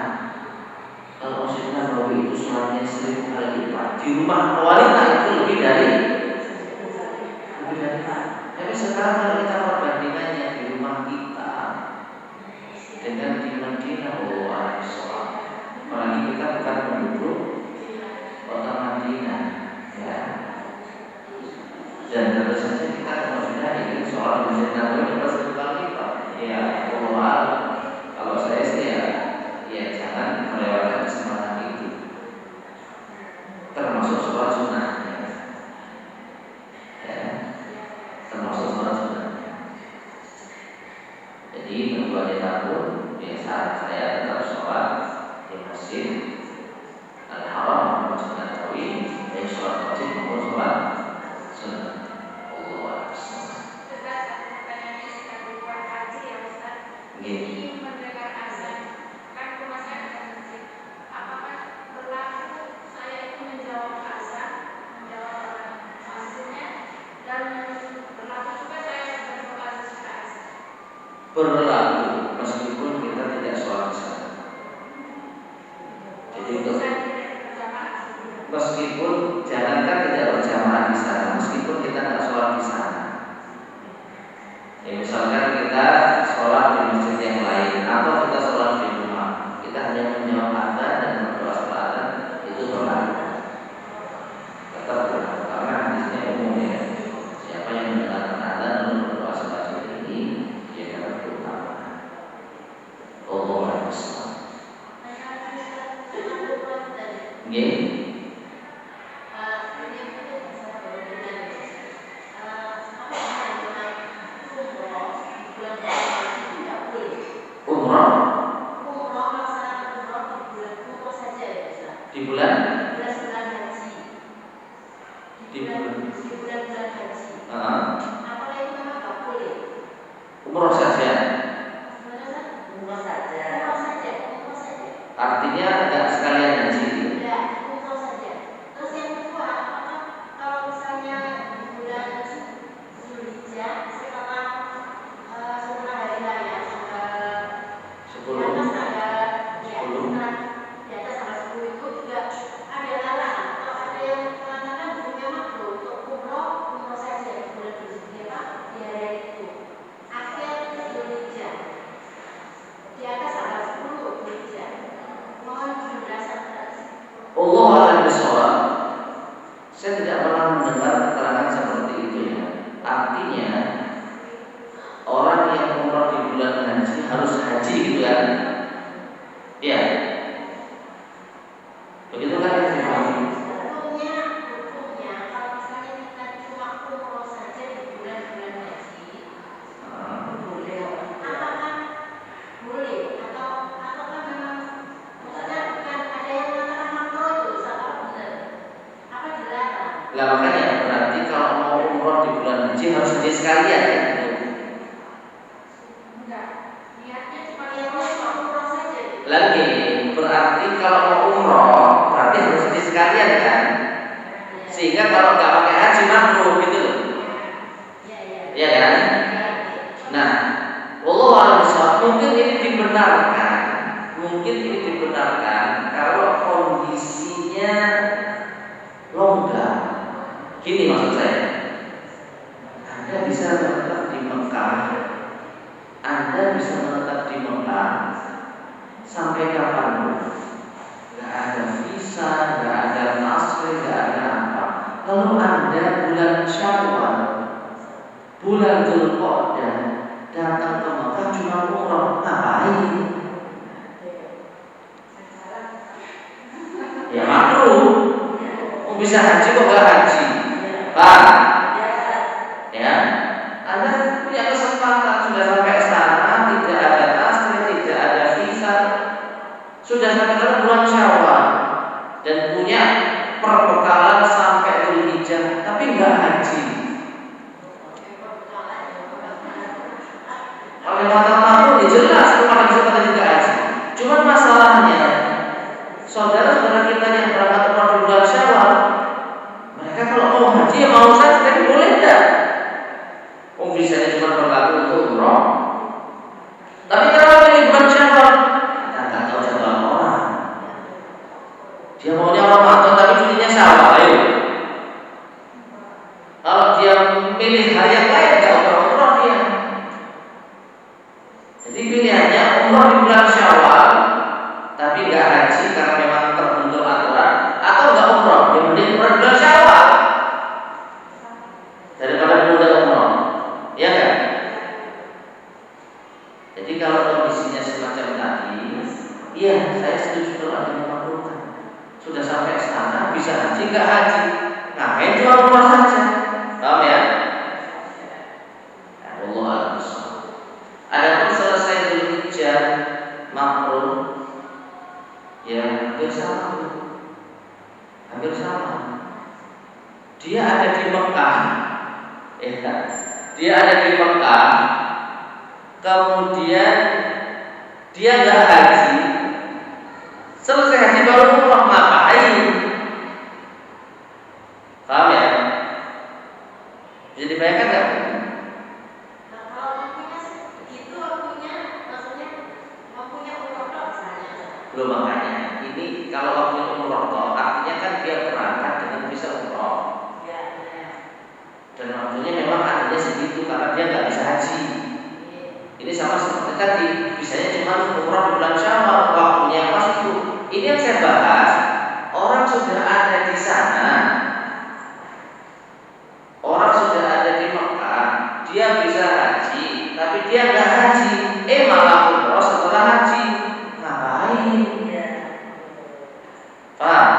kalau Masjid Nabawi itu sholatnya 1000 kali lipat, di rumah wanita itu lebih dari. Tapi sekarang kalau kita perbandingannya di rumah kita dengan di Madinah, apalagi kita bukan penduduk kota Madinah, ya. Dan tentu saja kita maksudnya ingin sholat di Masjid Nabawi itu 1000 kali lipat. Ya, kalau saya sih ya jangan melewatkan kesempatan itu. Termasuk sholat sunnahnya, ya, termasuk sholat sunnahnya. Jadi bagi wanita pun biasa saya tetap sholat di Masjid Al-Haram, Masjid Nabawi, baik sholat wajib maupun sholat sunnah. Jadi mendengar azan, kan rumah saya ada masjid. Apakah berlaku saya itu menjawab azan, menjawab azannya, dan berlaku juga saya berdoa sesudah azan? Berlaku meskipun kita tidak sholat di sana. Jadi itu meskipun jangankan tidak berjamaah di sana, meskipun kita tidak sholat di sana. Ya, misalkan kita sholat di masjid yang lain atau kita sholat di rumah, kita hanya menjawab azan dan berdoa setelah azan, itu berlaku. Tetap berlaku karena hadisnya umum, ya. Siapa yang mendengarkan azan lalu berdoa setelah ini, dia dapat keutamaan. Allahu Akbar. Nggih. Di bulan haji. Apakah itu memang tak boleh? Umroh saja. Umroh saja. Artinya tidak sekalian haji. Tidak, umroh saja. Terus yang kedua, apakah kalau misalnya di bulan Zulhijjah setelah hari raya tanggal 10. di atas tanggal 10 itu juga ada larangan atau ada yang mengatakan hukumnya makruh untuk umroh saja di bulan Zulhijjah di hari itu akhir Zulhijjah di atas tanggal 10 Zulhijjah. Mohon penjelasan. Allah a'lam bishawab. Saya tidak pernah mendengar keterangan seperti itu, ya. Artinya orang yang umroh di bulan haji harus haji gitu ya. Ya. Begitu kan yang dipahami? Hukumnya kalau misalnya kita cuma umroh saja di bulan-bulan haji, apakah boleh ataukah memang maksudnya bukan ada yang mengatakan makruh itu salah benar? Apa dilarang? Lah makanya berarti kalau mau umroh di bulan haji harus haji sekalian, ya. Enggak. Niatnya cuma umroh saja. Lagi berarti kalau mau umroh berarti harus haji sekalian, kan? Sehingga kalau nggak pakai haji makruh gitu loh. Ya kan? Nah, wallahu a'lam bishawab, mungkin ini dibenarkan kalau kondisinya longgar. Gini maksud saya. Anda bisa menetap di Mekah. Sampai kapan? Gak ada visa, gak ada tasbih, gak ada apa. Lalu Anda bulan Syawal, bulan Dzulqa'dah datang ke Mekah cuma umroh, ngapain? Ya makruh. Bisa haji kok gak haji? Pak, ya, Anda punya kesempatan sudah sampai sana, tidak ada tasbih, tidak ada visa, sudah sampai ke bulan Syawal dan punya perbekalan sampai Dzulhijjah, tapi nggak haji. Kalau yang mengatakan makruh, ya jelas itu pada kesempatan juga haji. Cuman masalahnya, saudara-saudara kita yang berangkat umrah di bulan Syawal, mereka kalau mau haji ya mau saja, tapi boleh enggak? Bisanya cuma berlaku untuk umroh. Tapi kalau di bulan Syawal, kita nggak tahu jadwal orang. Dia maunya Ramadan tapi cutinya Syawal, ayo. Kalau dia milih hari yang lain, nggak umroh dia. Jadi pilihannya umroh di bulan Syawal, tapi nggak haji karena memang terbentuk aturan, atau nggak umroh, dia mending umroh di bulan Syawal daripada menunda umroh, ya kan? Jadi kalau kondisinya semacam tadi, iya saya setuju kalau ada yang memakruhkan. Sudah sampai sana bisa haji nggak haji, ngapain cuma umroh saja, paham ya? Allah a'lam. Adapun selesai Dzulhijjah makruh, ya hampir sama. Dia ada di Mekah, dia ada di Mekah, kemudian dia nggak haji, selesai haji baru umroh, ngapain? Paham ya? Bisa dibayangkan nggak? Nah, kalau waktunya itu waktunya, maksudnya waktunya umroh misalnya. Belum, makanya ini kalau waktunya umroh, artinya kan dia berangkat dengan bisa umroh. Dan waktunya memang adanya segitu karena dia nggak bisa haji. Ini sama seperti tadi, bisanya cuma umroh di bulan Syawal, waktunya pas itu. Ini yang saya bahas, orang sudah ada di sana, orang sudah ada di Mekah, dia bisa haji, tapi dia nggak haji, malah umroh setelah haji, ngapain? Paham?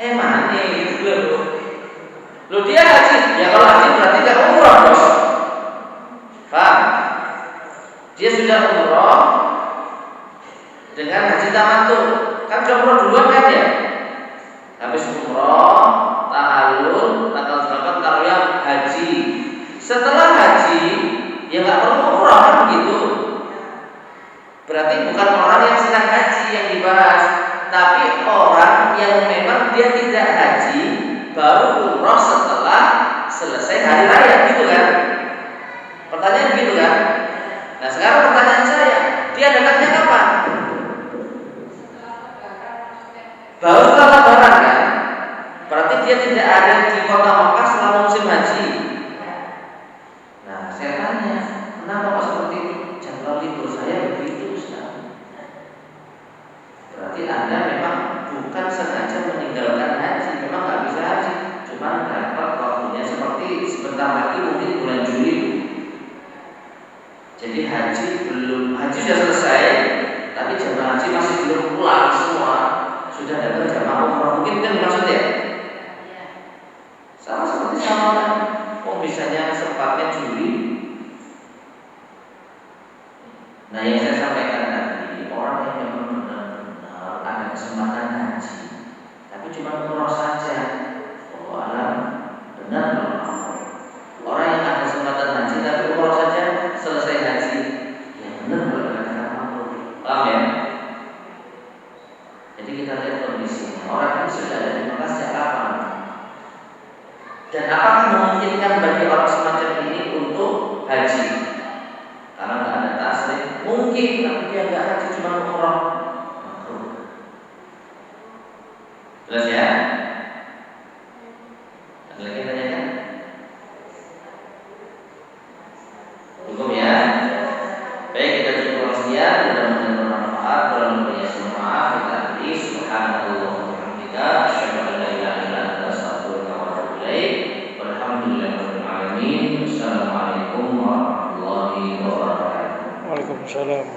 Mana gitu loh, dia haji, ya kalau haji berarti nggak umroh bos. Paham? Dia sudah umroh dengan haji tamattu, kan sudah umroh duluan kan ya? Habis umroh, tahallul, tanggal 8 tarwiyah, haji. Setelah haji, ya nggak perlu umroh kan begitu? Berarti bukan orang yang sedang haji yang dibahas, tapi orang yang memang dia tidak haji baru umroh setelah selesai hari raya, gitu kan? Pertanyaan begitu kan? Nah sekarang pertanyaan saya, dia datangnya kapan? Baru setelah Lebaran kan? Berarti dia tidak ada di kota Mekah selama musim haji. Nah saya tanya, kenapa kok seperti itu? Jadwal libur saya begitu Ustaz. Berarti Anda memang bukan sengaja meninggalkan haji, memang nggak bisa haji, cuma dapat waktunya seperti sebentar lagi mungkin bulan Juli. Jadi haji sudah selesai, tapi jamaah haji masih belum pulang semua, sudah datang jamaah umroh, mungkin kan maksudnya? Sama seperti sama, misalnya sempatnya Juli. Nah yang saya sampaikan tadi, orang yang memang benar-benar ada kesempatan haji, tapi cuma umroh saja, alam benar kalau orang yang ada kesempatan haji tapi umroh saja selesai haji, ya benar kalau dikatakan makruh. Paham ya? Jadi kita lihat kondisinya, orang ini sudah ada di Mekah sejak kapan? Dan apakah memungkinkan bagi orang semacam ini untuk haji? Karena nggak ada tasrif, mungkin, tapi dia nggak haji cuma umroh. Jelas ya? Ada lagi tanyakan? Cukup ya? Baik, kita cukup sekian. Mudah-mudahan bermanfaat. Kalau lebihnya semua maaf, kita beri. Subhanallah wa bihamdika, asyhadu an la ilaha illa anta, astaghfiruka wa atubu ilaik. Walhamdulillahirabbil alamin. Assalamualaikum warahmatullahi wabarakatuh. Waalaikumsalam.